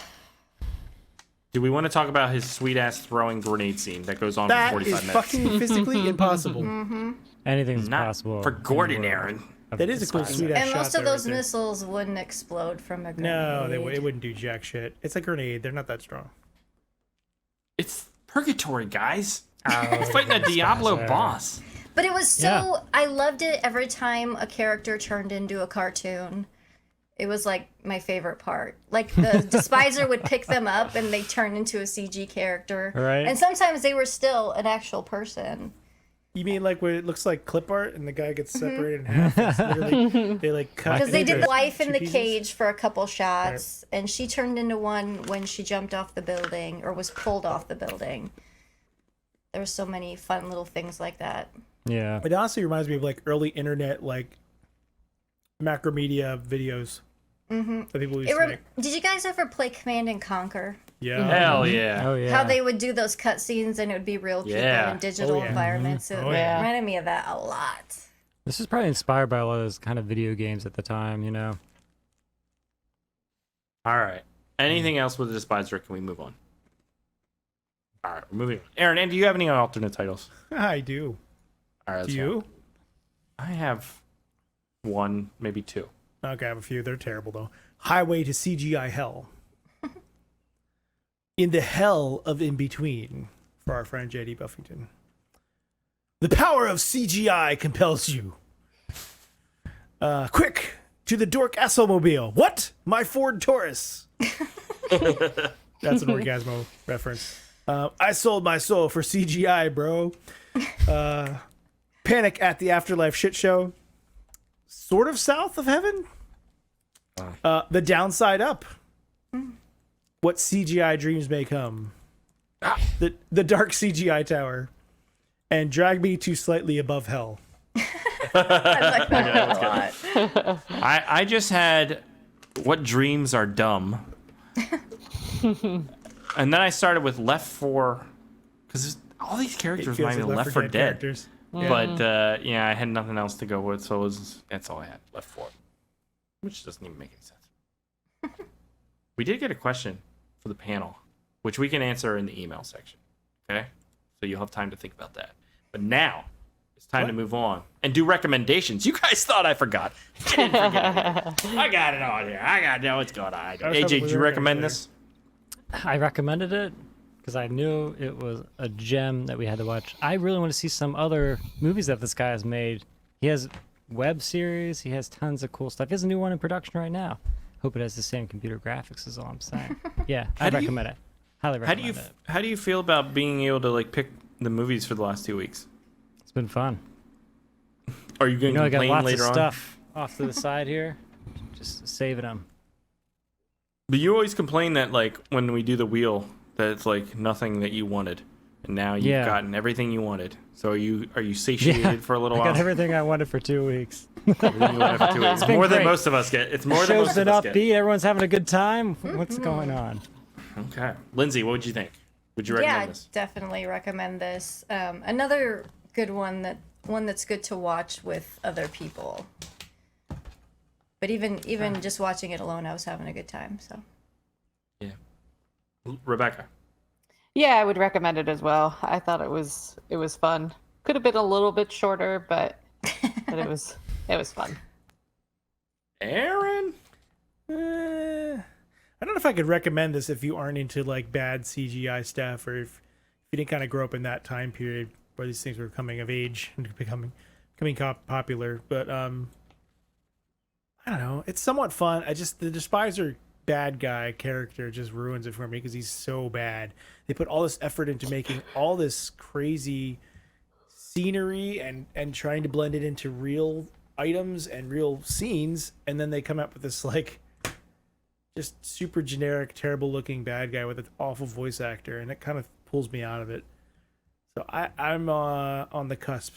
Do we want to talk about his sweet ass throwing grenade scene that goes on for 45 minutes? That is fucking physically impossible. Anything's Not possible. for Gordon, Aaron. That is a cool sweet ass And shot. most of there, those right there. missiles wouldn't explode from a grenade. No, it wouldn't do jack shit. It's a grenade. They're not that strong. It's purgatory, guys. It's fighting a Diablo boss. But it was so... I loved it every time a character turned into a cartoon. It was like my favorite part. Like the Despiser would pick them up and they turn into a CG character. Right. And sometimes they were still an actual person. You mean like where it looks like clip art and the guy gets separated in half? It's literally, they like cut. Because they did into the wife in two the pieces? cage for a couple shots, and she turned into one when she jumped off the building or was pulled off the building. There were so many fun little things like that. Yeah. It honestly reminds me of like early internet like macromedia videos that people used to make. Did you guys ever play Command and Conquer? Yeah. Hell yeah. Oh yeah. How they would do those cutscenes and it would be real people Yeah. in digital Oh, yeah. environments. It Oh, yeah. reminded me of that a lot. This is probably inspired by a lot of those kind of video games at the time, you know. All right. Anything else with the Despiser? Can we move on? All right, we're moving on. Aaron, and do you have any alternate titles? I do. All right, Do you? I have one, maybe two. Okay, I have a few. They're terrible though. Highway to CGI Hell. In the hell of in between, for our friend JD Buffington. The power of CGI compels you. Quick to the Dork Assomobile. What? My Ford Taurus. That's an Orgasmo reference. I sold my soul for CGI, bro. Panic at the Afterlife shit show. Sort of south of heaven. The Downside Up. What CGI dreams may come. The Dark CGI Tower. And Drag Me to Slightly Above Hell. I like that one a lot. I just had What Dreams Are Dumb. And then I started with Left 4. Because all these characters remind me of Left 4 Dead. characters. But yeah, I had nothing else to go with, so that's all I had. Left 4. Which doesn't even make any sense. We did get a question for the panel, which we can answer in the email section. Okay? So you'll have time to think about that. But now, it's time to move on and do recommendations. You guys thought I forgot. I didn't forget it. I got it on here. I got to know what's going on. AJ, did you recommend this? I recommended it because I knew it was a gem that we had to watch. I really want to see some other movies that this guy has made. He has web series. He has tons of cool stuff. He has a new one in production right now. Hope it has the same computer graphics is all I'm saying. Yeah, I'd recommend it. Highly recommend it. How do you feel about being able to like pick the movies for the last 2 weeks? It's been fun. Are you going to I got complain lots later of on? stuff off to the side here. Just saving them. But you always complain that like when we do the wheel that it's like nothing that you wanted, and now you've gotten everything you wanted. So are you satiated for a little I while? got everything I wanted for 2 weeks. Everything you wanted for 2 weeks. It's been More than great. most of us get. It's more than Show's most been of us get. upbeat. Everyone's having a good time. What's going on? Okay, Lindsay, what would you think? Would you recommend Yeah, this? definitely recommend this. Another good one that's good to watch with other people. But even just watching it alone, I was having a good time. So. Yeah, Rebecca. Yeah, I would recommend it as well. I thought it was fun. Could have been a little bit shorter, but it was fun. Aaron? I don't know if I could recommend this if you aren't into like bad CGI stuff, or if you didn't kind of grow up in that time period where these things were coming of age and becoming popular, but I don't know. It's somewhat fun. The Despiser bad guy character just ruins it for me because he's so bad. They put all this effort into making all this crazy scenery and trying to blend it into real items and real scenes, and then they come up with this like just super generic, terrible looking bad guy with an awful voice actor, and it kind of pulls me out of it. So I'm on the cusp.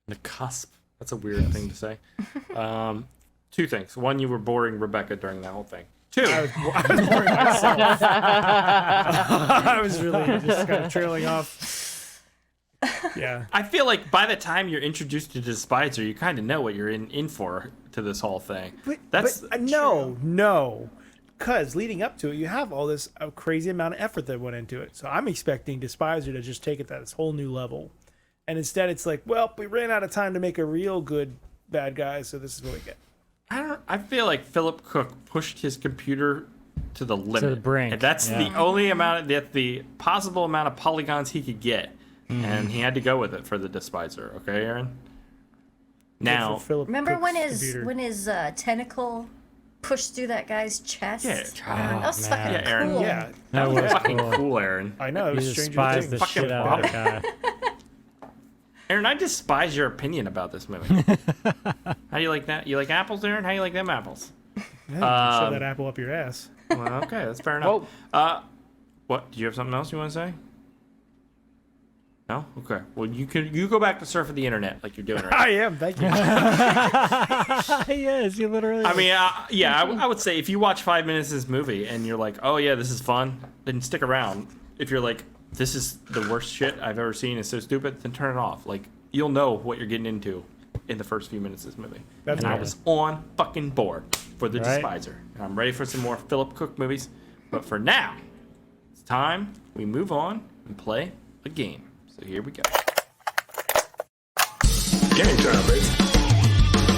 The cusp. That's a weird thing to say. Two things. One, you were boring Rebecca during that whole thing. Two, I was boring myself. I was really just kind of trailing off. Yeah. I feel like by the time you're introduced to Despiser, you kind of know what you're in for to this whole thing. But no. Because leading up to it, you have all this crazy amount of effort that went into it. So I'm expecting Despiser to just take it to this whole new level. And instead it's like, well, we ran out of time to make a real good bad guy, so this is what we get. I feel like Philip Cook pushed his computer to the limit. To the brink. And that's the only amount the possible amount of polygons he could get. And he had to go with it for the Despiser. Okay, Aaron? Now, remember when his tentacle pushed through that guy's chest? Yeah. That was fucking cool. Aaron. Yeah. That was fucking cool, Aaron. I know, it was You Stranger despise Things. the shit out of that guy. Aaron, I despise your opinion about this movie. How do you like that? You like apples, Aaron? How do you like them apples? Yeah, shove that apple up your ass. Well, okay, that's fair enough. What? Do you have something else you want to say? No? Okay. Well, you go back to surfing the internet like you're doing right now. I am. Thank you. Yes, you literally. I mean, I would say if you watch 5 minutes of this movie and you're like, oh yeah, this is fun, then stick around. If you're like, this is the worst shit I've ever seen, it's so stupid, then turn it off. Like, you'll know what you're getting into in the first few minutes of this movie. I was on fucking board for the Despiser. And I'm ready for some more Philip Cook movies. But for now, it's time we move on and play a game. So here we go. Game time, baby.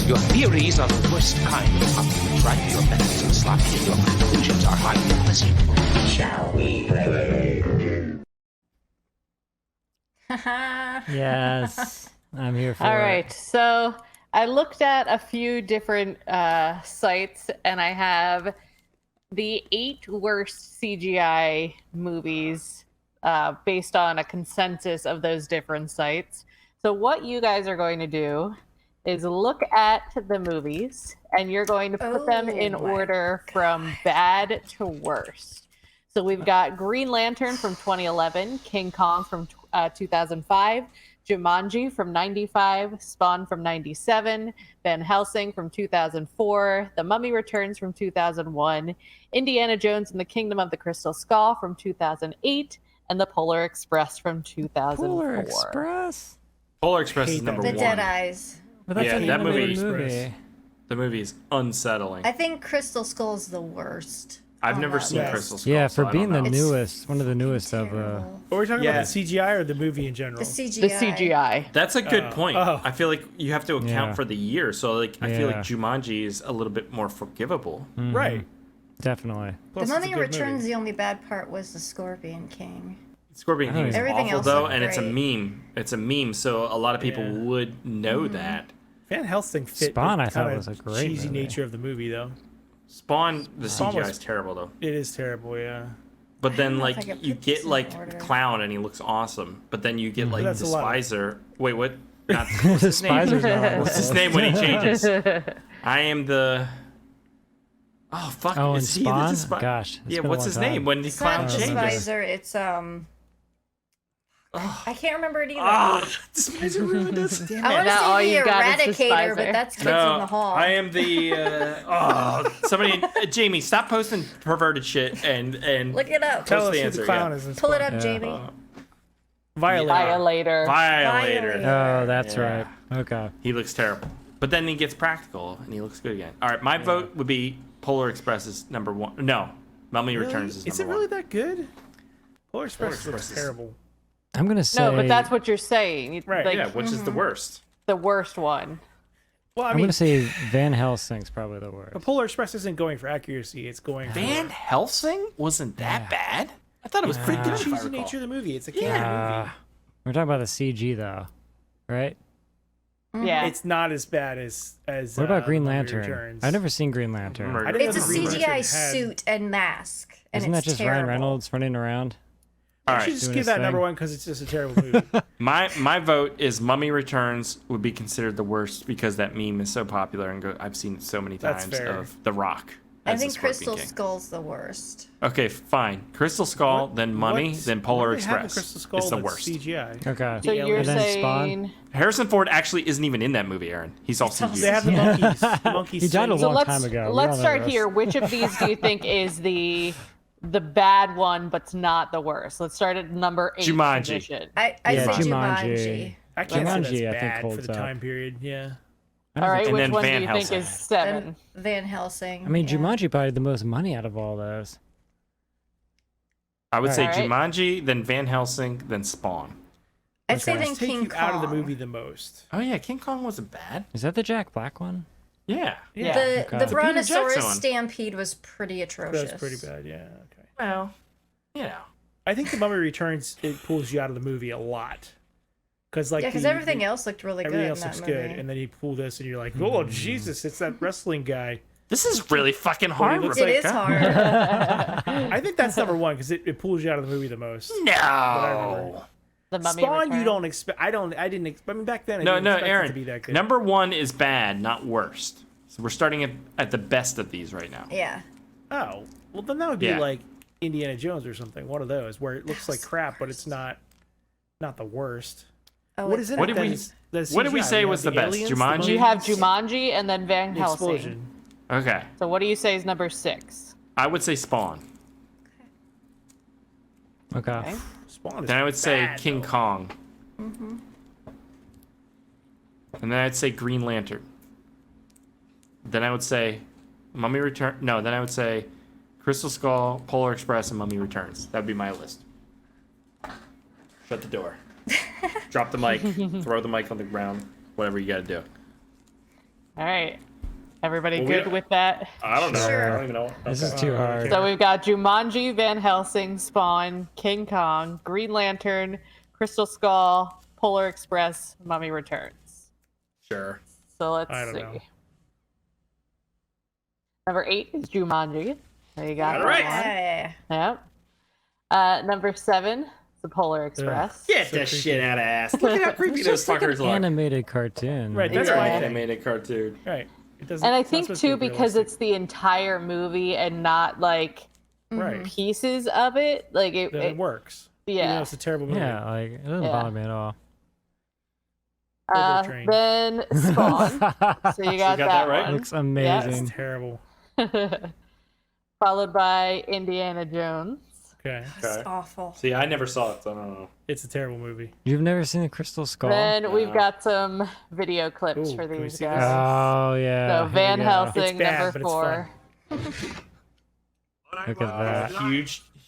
Your theories are the worst kind of argument, right? Your methods are sloppy and your conclusions are highly impossible. Shall we play? Yes, I'm here for it. All right, so I looked at a few different sites, and I have the 8 worst CGI movies based on a consensus of those different sites. So what you guys are going to do is look at the movies, and you're going to put them in order from bad to worst. So we've got Green Lantern from 2011, King Kong from 2005, Jumanji from 95, Spawn from 97, Van Helsing from 2004, The Mummy Returns from 2001, Indiana Jones and the Kingdom of the Crystal Skull from 2008, and The Polar Express from 2004. Polar Express? Polar Express is number 1. The Dead Eyes. But that's an that movie, animated movie. the movie is unsettling. I think Crystal Skull's the worst. I've never seen Crystal Skull. Yeah, so for I being don't the know. newest, one of the newest of. Are we talking about the CGI or the movie in general? The CGI. The CGI. That's a good point. I feel like you have to account Yeah. for the year. So like I feel like Yeah. Jumanji is a little bit more forgivable. Mhm. Right. Definitely. The Mummy Returns, the only bad part was the Scorpion King. Scorpion King is Everything awful else though, looked and it's a great. meme. It's a meme, so a lot of people would know that. Van Helsing fit Spawn, the I thought, kinda was a great cheesy movie. nature of the movie, though. Spawn, the Spawn CGI was- is terrible though. It is terrible, yeah. But then know if I like could you put get this in like order. Clown and he looks awesome. But then you get like That's a lot. Despiser. Wait, what? Not what's his name? Despiser's not What's his name when he changes? I am the. Oh fuck! Oh, and is he the Spawn? Despiser? Gosh, it's Yeah, been a what's long his time. name when the It's Clown not changes? Despiser, it's I can't remember it either. Ah, Despiser ruined us. Damn I it. want to Now all say you've the got is Eradicator, Despiser. but that's Kids in the Hall. I am the. Somebody, Jamie, stop posting perverted shit and Look it up. Tell What's us the who answer? the clown Yeah. is. in Pull it Spawn. up, Jamie. Violator. Violator. Oh, that's Yeah. right. Okay. He looks terrible. But then he gets practical and he looks good again. All right, my vote would be Polar Express is number 1. No, Mummy Returns is number 1. Is it really that good? Polar Express looks Express is- terrible. I'm gonna say. No, but that's what you're saying. Right, Like, Yeah, which is the worst? the worst one. Well, I I'm mean, gonna say Van Helsing's probably the worst. the Polar Express isn't going for accuracy. It's going Van for Helsing wasn't that bad. I thought it was pretty good. the if I cheesy recall. nature of the movie. It's a kid movie. We're talking about the CG though, right? Yeah. It's not as bad as What about Green Mummy Lantern? Returns. I've never seen Green Lantern. Murder. I didn't It's a know the Green Lantern CGI had- suit and mask, and Isn't that it's just terrible. Ryan Reynolds running around? All I right. should just Doing give his that thing. number one because it's just a terrible movie. My vote is Mummy Returns would be considered the worst because that meme is so popular and I've seen it so many That's times fair. of The Rock. I as the think Scorpion Crystal King. Skull's the worst. Okay, fine. Crystal Skull, What- then Mummy, what's- then Polar what do they have in Express. Crystal Skull It's the that's worst. CGI. Okay. So you're And then saying Spawn? Harrison Ford actually isn't even in that movie, Aaron. He's also They have the monkeys. The monkeys. He died a sing. long time ago. let's We all start know this. here. Which of these do you think is the bad one, but's not the worst? Let's start at number 8. Jumanji. position. I Yeah, say Jumanji. Jumanji. I can't Jumanji, say I that's think, bad holds for the up. time period. Yeah. All right, And which then one Van do you Helsing. think is 7? And Van Helsing. I mean, yeah. Jumanji probably had the most money out of all those. I would say All right. Jumanji, then Van Helsing, then Spawn. I'd say Okay. then Take King you Kong. out of the movie the most. Oh yeah, King Kong wasn't bad. Is that the Jack Black one? Yeah. Yeah. The Okay. the It's a Peter Brontosaurus Jackson one. Stampede was pretty That atrocious. was pretty bad. Yeah. Okay. Well, you know. I think the Mummy Returns it pulls you out of the movie a lot. Because like Yeah, because everything else looked really good. everything else in that looks movie. good, and then you pull this and you're like, oh Jesus, it's that wrestling guy. This is really fucking hard, looks It Rebecca. is hard. I think that's number one because it pulls you out of the movie the most. No. The Mummy Spawn, you Returns. don't expect. I didn't. I mean, back then, I No, didn't no, expect it Aaron. to be that good. Number 1 is bad, not worst. So we're starting at the best of these right now. Yeah. Oh, well, then that would be Yeah. like Indiana Jones or something. One of those where it looks like crap, but it's not the worst. Oh, What it's is it? What did we- what did we say was the best? Jumanji? You have Jumanji and then Van The Helsing. explosion. Okay. So what do you say is number 6? I would say Spawn. Okay. Spawn is Then I would say bad, King though. Kong. And then I'd say Green Lantern. Then I would say Mummy Return. No, then I would say Crystal Skull, Polar Express, and Mummy Returns. That'd be my list. Shut the door. Drop the mic. Throw the mic on the ground. Whatever you gotta do. All right. Everybody Well, good we- with that? I don't know. Sure. I don't even know. This is too hard. So we've got Jumanji, Van Helsing, Spawn, King Kong, Green Lantern, Crystal Skull, Polar Express, Mummy Returns. Sure. So let's I don't see. know. Number 8 is Jumanji. There you got All that right. one. Yeah. Yep. Number 7 is the Polar Express. Get the shit out of ass. Look at how creepy It's those just like an fuckers look. animated cartoon. Right, that's Yeah. my thing. Animated cartoon. Right. It doesn't. And I it's not think supposed too to be because realistic. it's the entire movie and not like right. pieces of it. Like it, Then it works. Even yeah. though it's a terrible movie. Yeah, like it doesn't Yeah. bother me at all. Turbo Train. Then Spawn. So you got, that right? one. Looks amazing. It's terrible. Followed by Indiana Jones. Okay. It's awful. See, I never saw it, so I don't know. It's a terrible movie. You've never seen the Crystal Skull? Then we've got some video clips Ooh, for can we these see guys. this? Oh yeah. So here Van we go. Helsing, It's bad, number but it's 4. Look at that.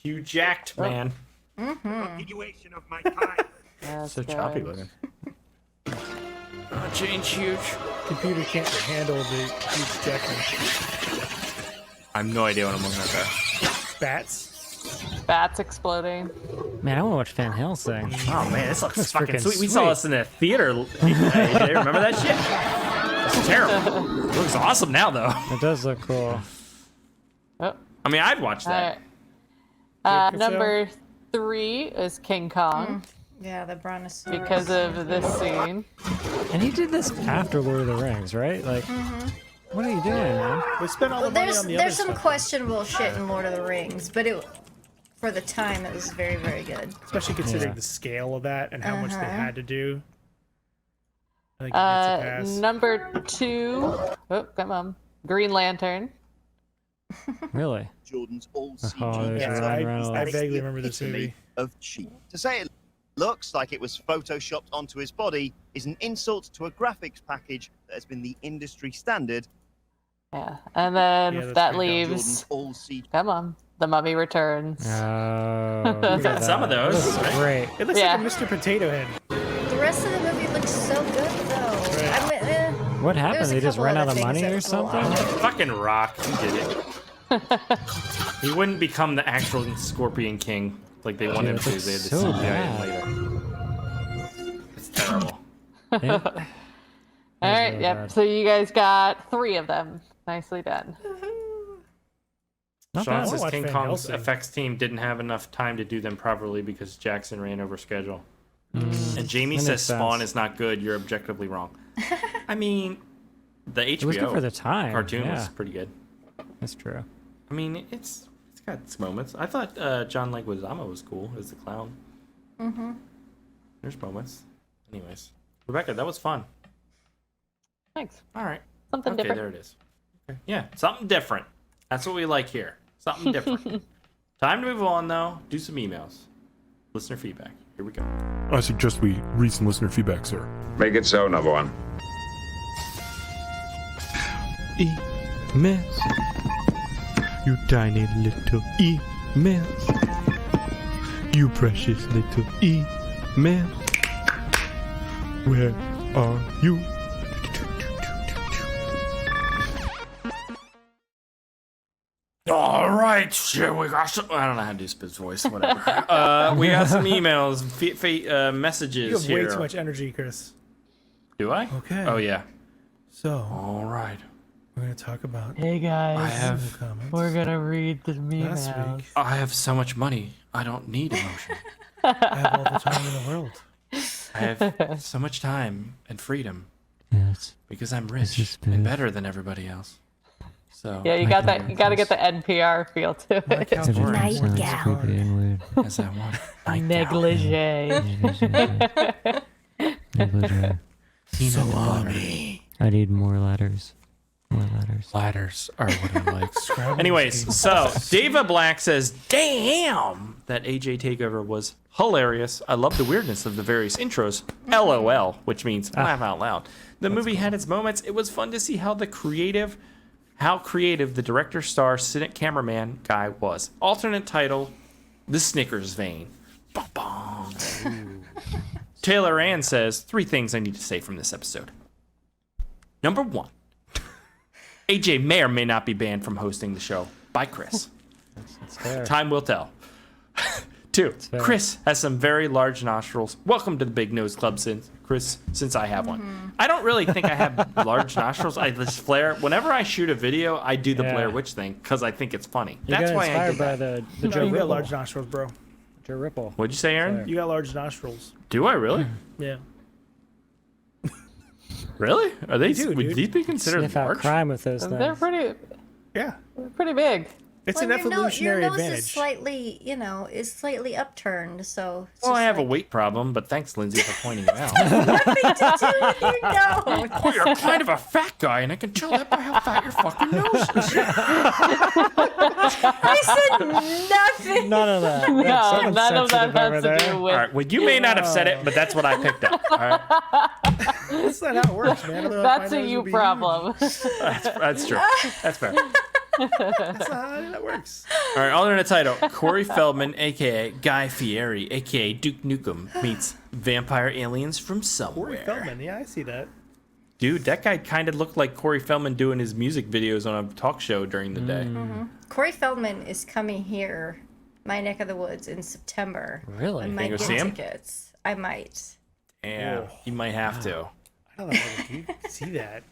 Huge jacked man. Continuation of my time. That's So good. choppy looking. Change huge. Computer can't handle the huge jackman. I have no idea what I'm looking at there. Bats. Bats exploding. Man, I want to watch Van Helsing. Oh man, this looks Looks fucking freaking sweet. We saw sweet. this in the theater. Hey, remember that shit? It's terrible. It looks awesome now though. It does look cool. Oh, I mean, I'd watch all that. right. Good Number 3 is King Kong Yeah, the Brontosaurus. because of this scene. And he did this after Lord of the Rings, right? Like, what are you doing, man? We spent all the money There's on the other there's some stuff. questionable shit in Lord of the Rings, but it for the time it was very, very good. Especially considering Yeah. the scale of that and how much they had to do. I think it gets a pass. Number 2. Oh, come on. Green Lantern. Really? Jordan's all Oh, CG. there's Yeah, Ryan I Reynolds. vaguely remember this movie. Of cheap. To say it looks like it was photoshopped onto his body is an insult to a graphics package that has been the industry standard. Yeah. And then Yeah, that's that pretty leaves. Jordan's all CG. Come on. The Mummy Returns. Oh, look got at some of that. those. This is great. It looks Yeah. like a Mr. Potato Head. The rest of the movie looks so good though. Right. I mean, What happened? There's a They just couple ran out other of things money that or was a lot. something? Fucking Rock, he did it. He wouldn't become the actual Scorpion King like they wanted him to. They had to so CGI him later. It's terrible. All right, really yep. bad. So you guys got 3 of them. Nicely done. Not Sean bad. says watch King Van Kong's Helsing. effects team didn't have enough time to do them properly because Jackson ran over schedule. And Jamie that says makes Spawn sense. is not good. You're objectively wrong. I mean, the HBO It was good for the time. cartoon was Yeah, pretty good. that's true. I mean, it's got its moments. I thought John Leguizamo was cool as the clown. Mm-hmm. There's moments. Anyways, Rebecca, that was fun. Thanks. All right. Something Okay, different. there it is. Okay. Yeah, something different. That's what we like here. Something different. Time to move on, though. Do some emails. Listener feedback. Here we go. I suggest we read some listener feedback, sir. Make it so, number one. Emails. You tiny little emails. You precious little emails. Where are you? All right, shit, we got some. I don't know how to do Spit's voice. Whatever. We got some emails, messages You have here. way too much energy, Chris. Do I? Okay. Oh yeah. So, All right. we're going to talk about Hey guys, I have. the comments. we're gonna read the Last emails. week, I have so much money. I don't need emotion. I have all the time in the world. I have so much time and freedom Yes. because I'm rich is and bad. better than everybody else. So Yeah, you got that. You got to get the NPR feel to it. Night gown. as I want. Negligee. Salami. I need more ladders. More ladders. Ladders are what I like. Anyways, so Dava Black says, "Damn, that AJ takeover was hilarious. I love the weirdness of the various intros. LOL, which means laugh out loud. The movie had its moments. It was fun to see how creative the director, star, cameraman guy was. Alternate title, The Snickers Vein. Bong, bong. Taylor Ann says 3 things I need to say from this episode. Number 1. AJ may or may not be banned from hosting the show by Chris. That's fair. Time will tell. 2. fair. Chris has some very large nostrils. Welcome to the Big Nose Club, since I have one. I don't really think I have large nostrils. I just flare. Whenever I shoot a video, I do the Yeah. Blair Witch thing because I think it's funny. You That's got why I inspired did by that. the No, Joe you got Ripple. large nostrils, bro. Joe Ripple. What'd you say, Aaron? You got large nostrils. Do I really? Yeah. Really? Are they? do, would dude. these be considered Sniff out large? crime with those They're things. Yeah. pretty big. It's Well, an your evolutionary nose is advantage. slightly, is slightly upturned, so. It's Well, just I have a like- weight problem, but thanks, Lindsay, for pointing it out. Nothing to do with your nose. Oh, you're kind of a fat guy, and I can tell that by how fat your fucking nose is. I said nothing. None of that. No, Someone's none of that sensitive over has to there. do All with. right, well, you may not have said it, but that's what I picked up. All right, That's not how it works, man. Otherwise That's my a nose you would be problem. that's true. That's fair. huge. That's not how that works. All right, alternate title: Corey Feldman, aka Guy Fieri, aka Duke Nukem, meets vampire aliens from somewhere. Corey Feldman. Yeah, I see that. Dude, that guy kind of looked like Corey Feldman doing his music videos on a talk show during the day. Corey Feldman is coming here, my neck of the woods, in September. Really? I You might go get see him? tickets. I might. Yeah, you might have to. I don't know if you see that.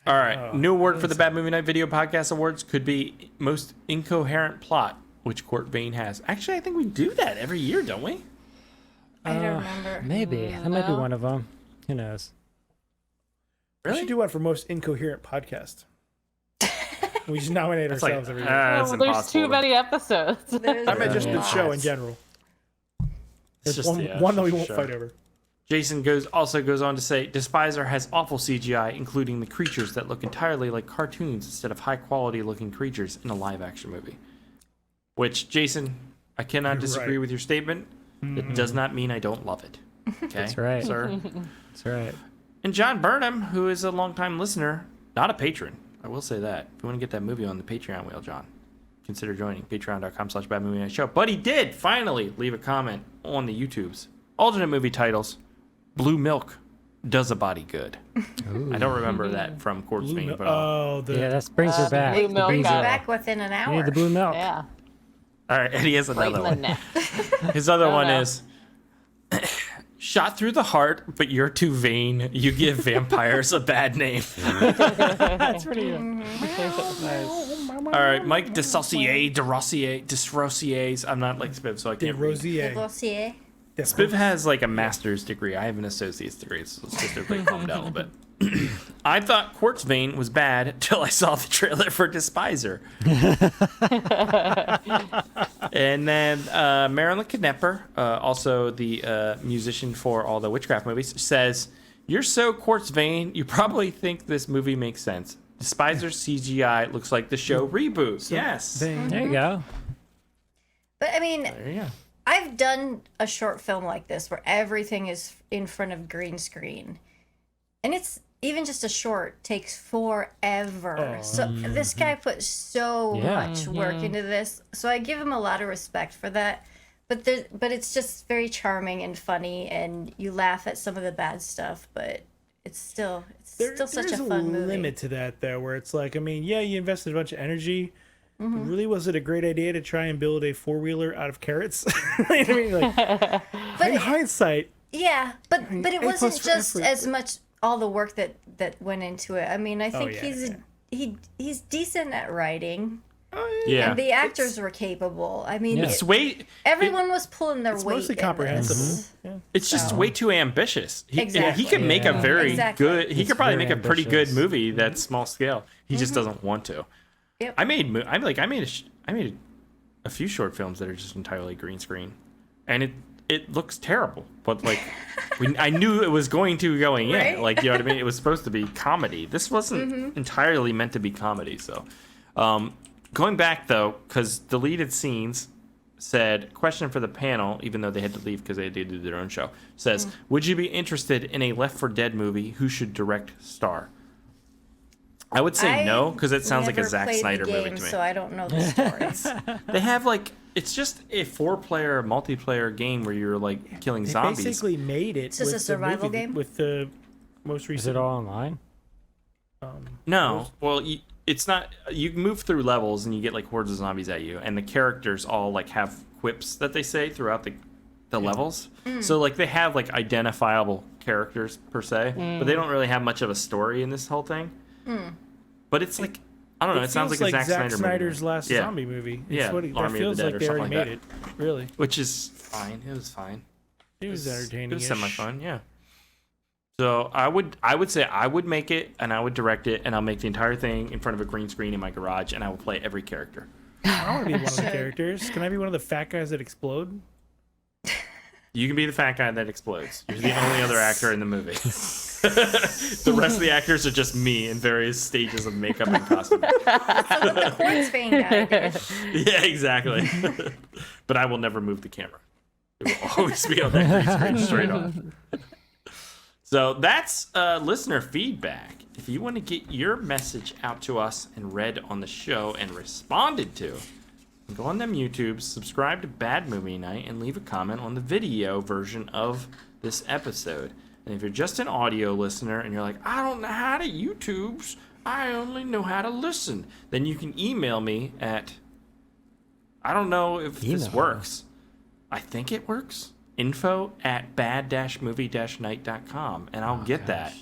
All right, Oh, new award for the Bad Movie Night Video Podcast Awards could be most incoherent plot, which Court Bain has. Actually, I think we do that every year, don't we? I don't remember. Maybe. That might be one of them. Who knows? We should do one for most incoherent podcast. We just nominate That's like- ourselves every year. that's There's impossible. too many episodes. I meant just the Yeah. show in general. It's There's just one, yeah, one that we it's won't just a fight show. over. Jason also goes on to say, Despiser has awful CGI, including the creatures that look entirely like cartoons instead of high-quality looking creatures in a live-action movie. Which, Jason, I cannot You're disagree right. with your statement. It does not mean I don't love it. Okay, That's right. sir. That's right. And John Burnham, who is a longtime listener, not a patron. I will say that. If you want to get that movie on the Patreon wheel, John, consider joining patreon.com/badmovienight-show. But he did finally leave a comment on the YouTubes. Alternate movie titles: Blue Milk, does a body good. I don't remember that from Quartz Vein, but yeah, that brings her back. blue milk Brings you guy. back within an You hour. need the blue milk. Yeah. all right, and he has Right another in the one. neck. His other one no. is shot through the heart, but you're too vain. You give vampires a bad name. That's pretty good. Mm-hmm. All right, Mike Desrosiers. I'm not like Spiv, so I can't read. Rosier. Glossier. Spiv has like a master's degree. I have an associate's degree, so let's just everybody calm down a little bit. I thought Quartz Vein was bad till I saw the trailer for Despiser. And then Marilyn Knepper, also the musician for all the witchcraft movies, says, "You're so Quartz Vein, you probably think this movie makes sense. Despiser CGI looks like the show reboot." Yes. There you go. But I mean, There you go. I've done a short film like this where everything is in front of green screen. And it's even just a short takes forever. So this guy put so much work into this. So I give him a lot of respect for that. But it's just very charming and funny, and you laugh at some of the bad stuff, but it's still such a fun movie. There's a limit to that though, where it's like, I mean, yeah, you invested a bunch of energy. Really, was it a great idea to try and build a 4-wheeler out of carrots? I mean, like, in hindsight, Yeah, but it plus wasn't for just effort. as much all the work that went into it. I mean, I think yeah, he's decent at writing, Yeah. and the actors were capable. I mean, It's everyone was pulling their weight. mostly in comprehensible. this. It's just way too ambitious. He Exactly. could make a very Exactly. good. He It's could probably very make a pretty good ambitious. movie that's small scale. He just doesn't want to. Yep. I made a few short films that are just entirely green screen, and it looks terrible. But like, I knew it was going Right? in. Like, you know what I mean? It was supposed to be comedy. This wasn't entirely meant to be comedy. So, going back though, because deleted scenes said, question for the panel, even though they had to leave because they had to do their own show, says, would you be interested in a Left 4 Dead movie? Who should direct star? I would say no, because it sounds like a Never Zack played Snyder the game, movie to me. so I don't know the stories. They have like, it's just a 4-player multiplayer game where you're like killing they zombies. basically made it. It's just with a survival the movie, game? with the most recent. Is it all online? No, well, it's not. You move through levels and you get like hordes of zombies at you, and the characters all like have quips that they say throughout the levels. So like they have like identifiable characters per se, but they don't really have much of a story in this whole thing. But it's like, I don't know. It sounds feels like a Zack Snyder Snyder's movie. last zombie movie. It's Yeah, what that Army of feels the Dead like or they something already like made that. it. Really, Which is fine. It was fine. it was entertaining. It was semi-fun, yeah. So I would say I would make it, and I would direct it, and I'll make the entire thing in front of a green screen in my garage, and I will play every character. I want to be one of the characters. Can I be one of the fat guys that explode? You can be the fat guy that explodes. You're the only other actor in the movie. The rest of the actors are just me in various stages of makeup and costume. The Quartz Vein guy did. Yeah, exactly. But I will never move the camera. It will always be on that green screen straight on. So that's listener feedback. If you want to get your message out to us and read on the show and responded to, go on them YouTubes, subscribe to Bad Movie Night, and leave a comment on the video version of this episode. And if you're just an audio listener and you're like, I don't know how to YouTubes, I only know how to listen, then you can email me at, I don't know if this works. I think it works. info@bad-movie-night.com, and I'll get that.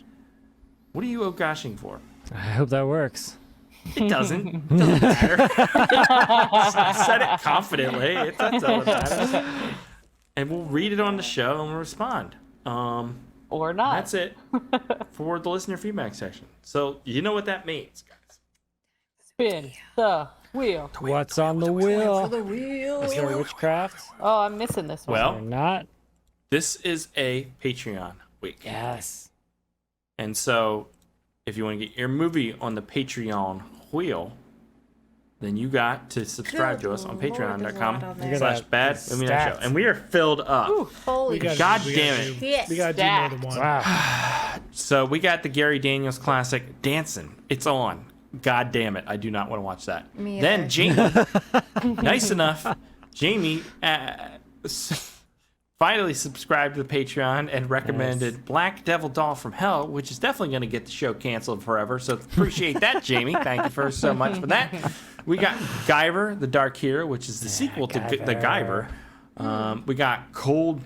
What are you oh-goshing for? I hope that works. It doesn't. It doesn't matter. I said it confidently. It doesn't matter. And we'll read it on the show and we'll respond. Or not. That's it for the listener feedback section. So you know what that means, guys. Spin the wheel. What's on the wheel? The wheel. Is there witchcraft Oh, I'm missing this one. Well, or not? this is a Patreon week. Yes. And so if you want to get your movie on the Patreon wheel, then you got to subscribe to us on Good Lord, there's a lot on there. patreon.com/bad-movie-night-show. And we are filled up. Holy God damn it. Yes. We got to do more than one. Wow. So we got the Gary Daniels classic, Dancing. It's on. God damn it. I do not want to watch that. Me Then either. Jamie, nice enough, Jamie finally subscribed to the Patreon and recommended Black Devil Doll from Hell, which is definitely going to get the show canceled forever. So appreciate that, Jamie. Thank you so much for that. We got Guyver, the Dark Hero, which is the sequel to the Guyver. We got Cold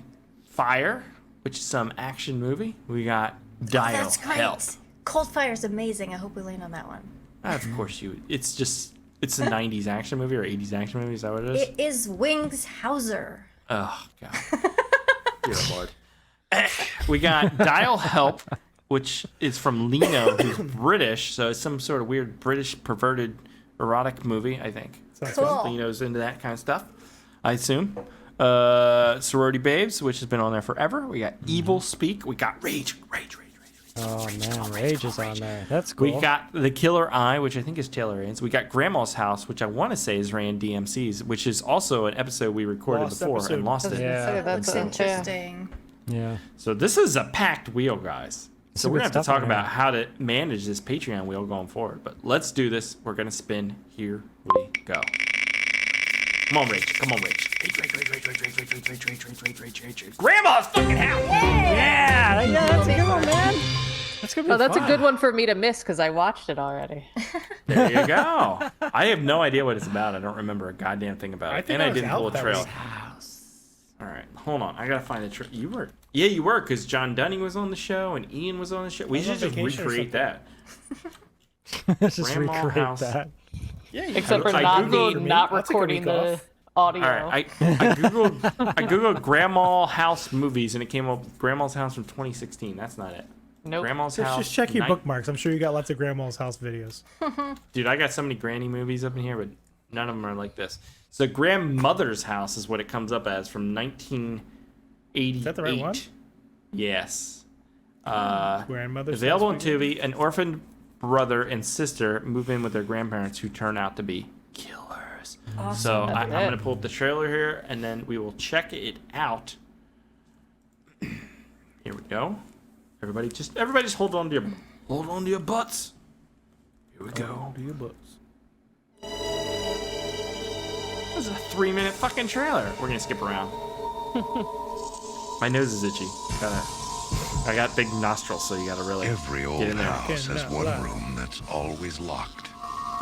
Fire, which is some action movie. We got Dial That's great. Help. Cold Fire is amazing. I hope we land on that one. Of course you. It's a 90s action movie or 80s action movie. Is that what it is? It is Wings Hauser. Oh, God. Dear Lord. We got Dial Help, which is from Lino, who's British. So it's some sort of weird British perverted erotic movie, I think. Cool. Lino's into that kind of stuff, I assume. Sorority Babes, which has been on there forever. We got Evil Speak. We got Rage. Oh man, Rage is on there. That's cool. We got The Killer Eye, which I think is Taylor Ains. We got Grandma's House, which I want to say is Rand DMC's, which is also an episode we recorded before and lost it. Yeah, that's Interesting. Yeah. So this is a packed wheel, guys. So Some we're good going to have to stuff talk in about there. how to manage this Patreon wheel going forward. But let's do this. We're going to spin. Here we go. Come on, Rage. Come on, Rage. Rage. Grandma's fucking house. Yeah, that's a good one, man. That's gonna be That's a fun. good one for me to miss because I watched it already. There you go. I have no idea what it's about. I don't remember a goddamn thing about it. And I didn't pull a trail. All right, hold on. I gotta find the trail. You were, you were, because John Dunning was on the show and Ian was on the show. We should just recreate that. Let's just Grandma recreate house. that. Yeah, Except for I not Googled- not recording the audio. All right, I googled Grandma House movies and it came up with Grandma's House from 2016. That's not it. Nope. Grandma's House. Just check your nine- bookmarks. I'm sure you got lots of Grandma's House videos. Dude, I got so many granny movies up in here, but none of them are like this. So Grandmother's House is what it comes up as from 1988. Is that the right one? Yes. Grandmother's Available on House Tubi. An orphaned brother and sister move in with their grandparents who turn out to be killers. Awesome. So I'm That's going to pull up the trailer here, and then we will check it out. Here we go. Everybody just hold on to your butts. Here we go. Do your books. This is a 3-minute fucking trailer. We're gonna skip around. My nose is itchy. I got big nostrils, so you gotta really Every old get in there. house has one room that's always locked.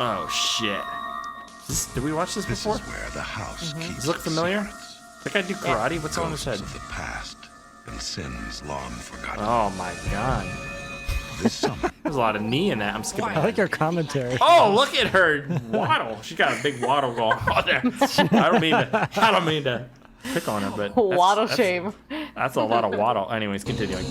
Oh shit! Did we watch this This before? is where the house keeps Does it look its familiar? secrets. That guy do karate? What's on his head? Ghosts of the past and sins long forgotten. Oh my god! This summer, There's a lot of knee in that. I'm skipping. I like your commentary. Oh, look at her waddle. She's got a big waddle going on there. I don't mean to pick on her, but Waddle shame. That's a lot of waddle. Anyways, continuing.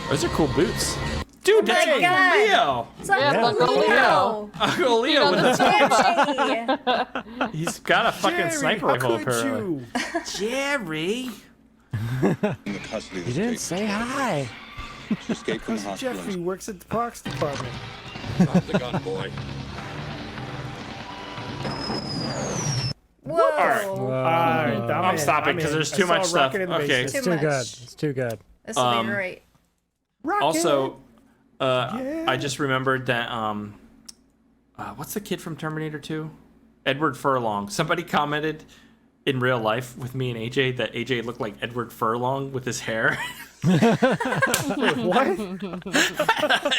Those are cool boots. Dude, that's my Uncle God. Leo. It's like Yeah, Uncle Leo. Uncle Leo with the Jerry. He's got a fucking sniper how rifle could apparently. you? Jerry. You didn't say hi. Because Jeffrey works at the parks department. drop the gun, boy. Whoa. Alright, I'm stopping because there's too much stuff. Okay. It's Too too much. good. It's too good. This will be great. Also, I just remembered that what's the kid from Terminator 2? Edward Furlong. Somebody commented in real life with me and AJ that AJ looked like Edward Furlong with his hair. Wait, what?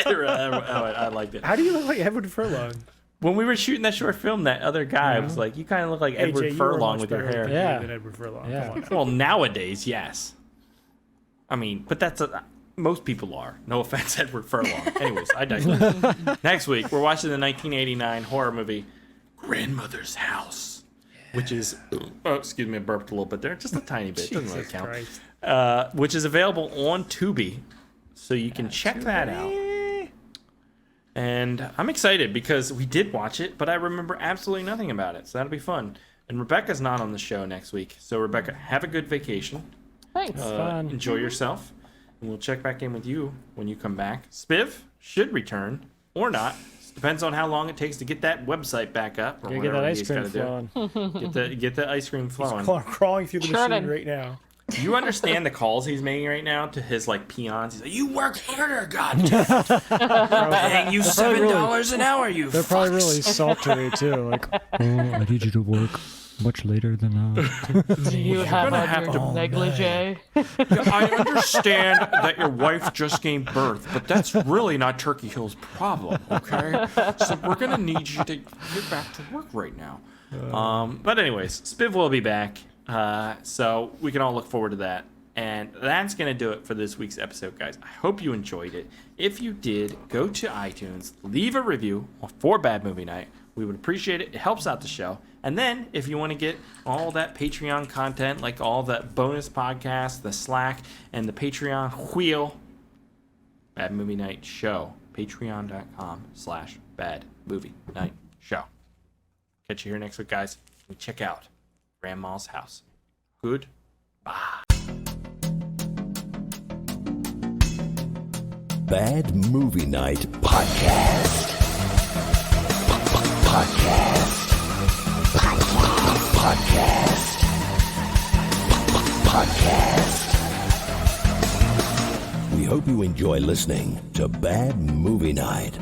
I liked it. How do you look like Edward Furlong? When we were shooting that short film, that other guy was like, "You kind of look like Edward AJ, you were Furlong much with your better hair." Yeah. than Edward Furlong. Yeah. Come on now. Well, nowadays, yes. I mean, but most people are. No offense, Edward Furlong. Anyways, I digress. Next week, we're watching the 1989 horror movie Grandmother's House, which is, excuse me, I burped a little bit there, just a tiny bit. Doesn't really Jesus count. Christ. Which is available on Tubi, so you can check that out. And I'm excited because we did watch it, but I remember absolutely nothing about it, so that'll be fun. And Rebecca's not on the show next week, so Rebecca, have a good vacation. Thanks. Fun. Enjoy yourself, and we'll check back in with you when you come back. Spiv should return or not. Depends on how long it takes to get that website back up. Or Gotta get that whatever ice he's cream gotta do. flowing. Get the ice cream flowing. Crawling through the Churning. machine right now. Do you understand the calls he's making right now to his like peons? He's like, "You work harder, goddamn! Paying you $7 an hour, you." They're probably really sultry too. Like, oh, I need you to work much later than Do you have on your negligee? I understand that your wife just gave birth, but that's really not Turkey Hill's problem, okay? So we're going to need you to get back to work right now. But anyways, Spiv will be back, so we can all look forward to that. And that's going to do it for this week's episode, guys. I hope you enjoyed it. If you did, go to iTunes, leave a review for Bad Movie Night. We would appreciate it. It helps out the show. And then, if you want to get all that Patreon content, like all the bonus podcasts, the Slack, and the Patreon wheel, Bad Movie Night Show. Patreon.com/Bad Movie Night Show. Catch you here next week, guys. And check out Grandma's house. Goodbye. Bad Movie Night Podcast. Podcast. We hope you enjoy listening to Bad Movie Night.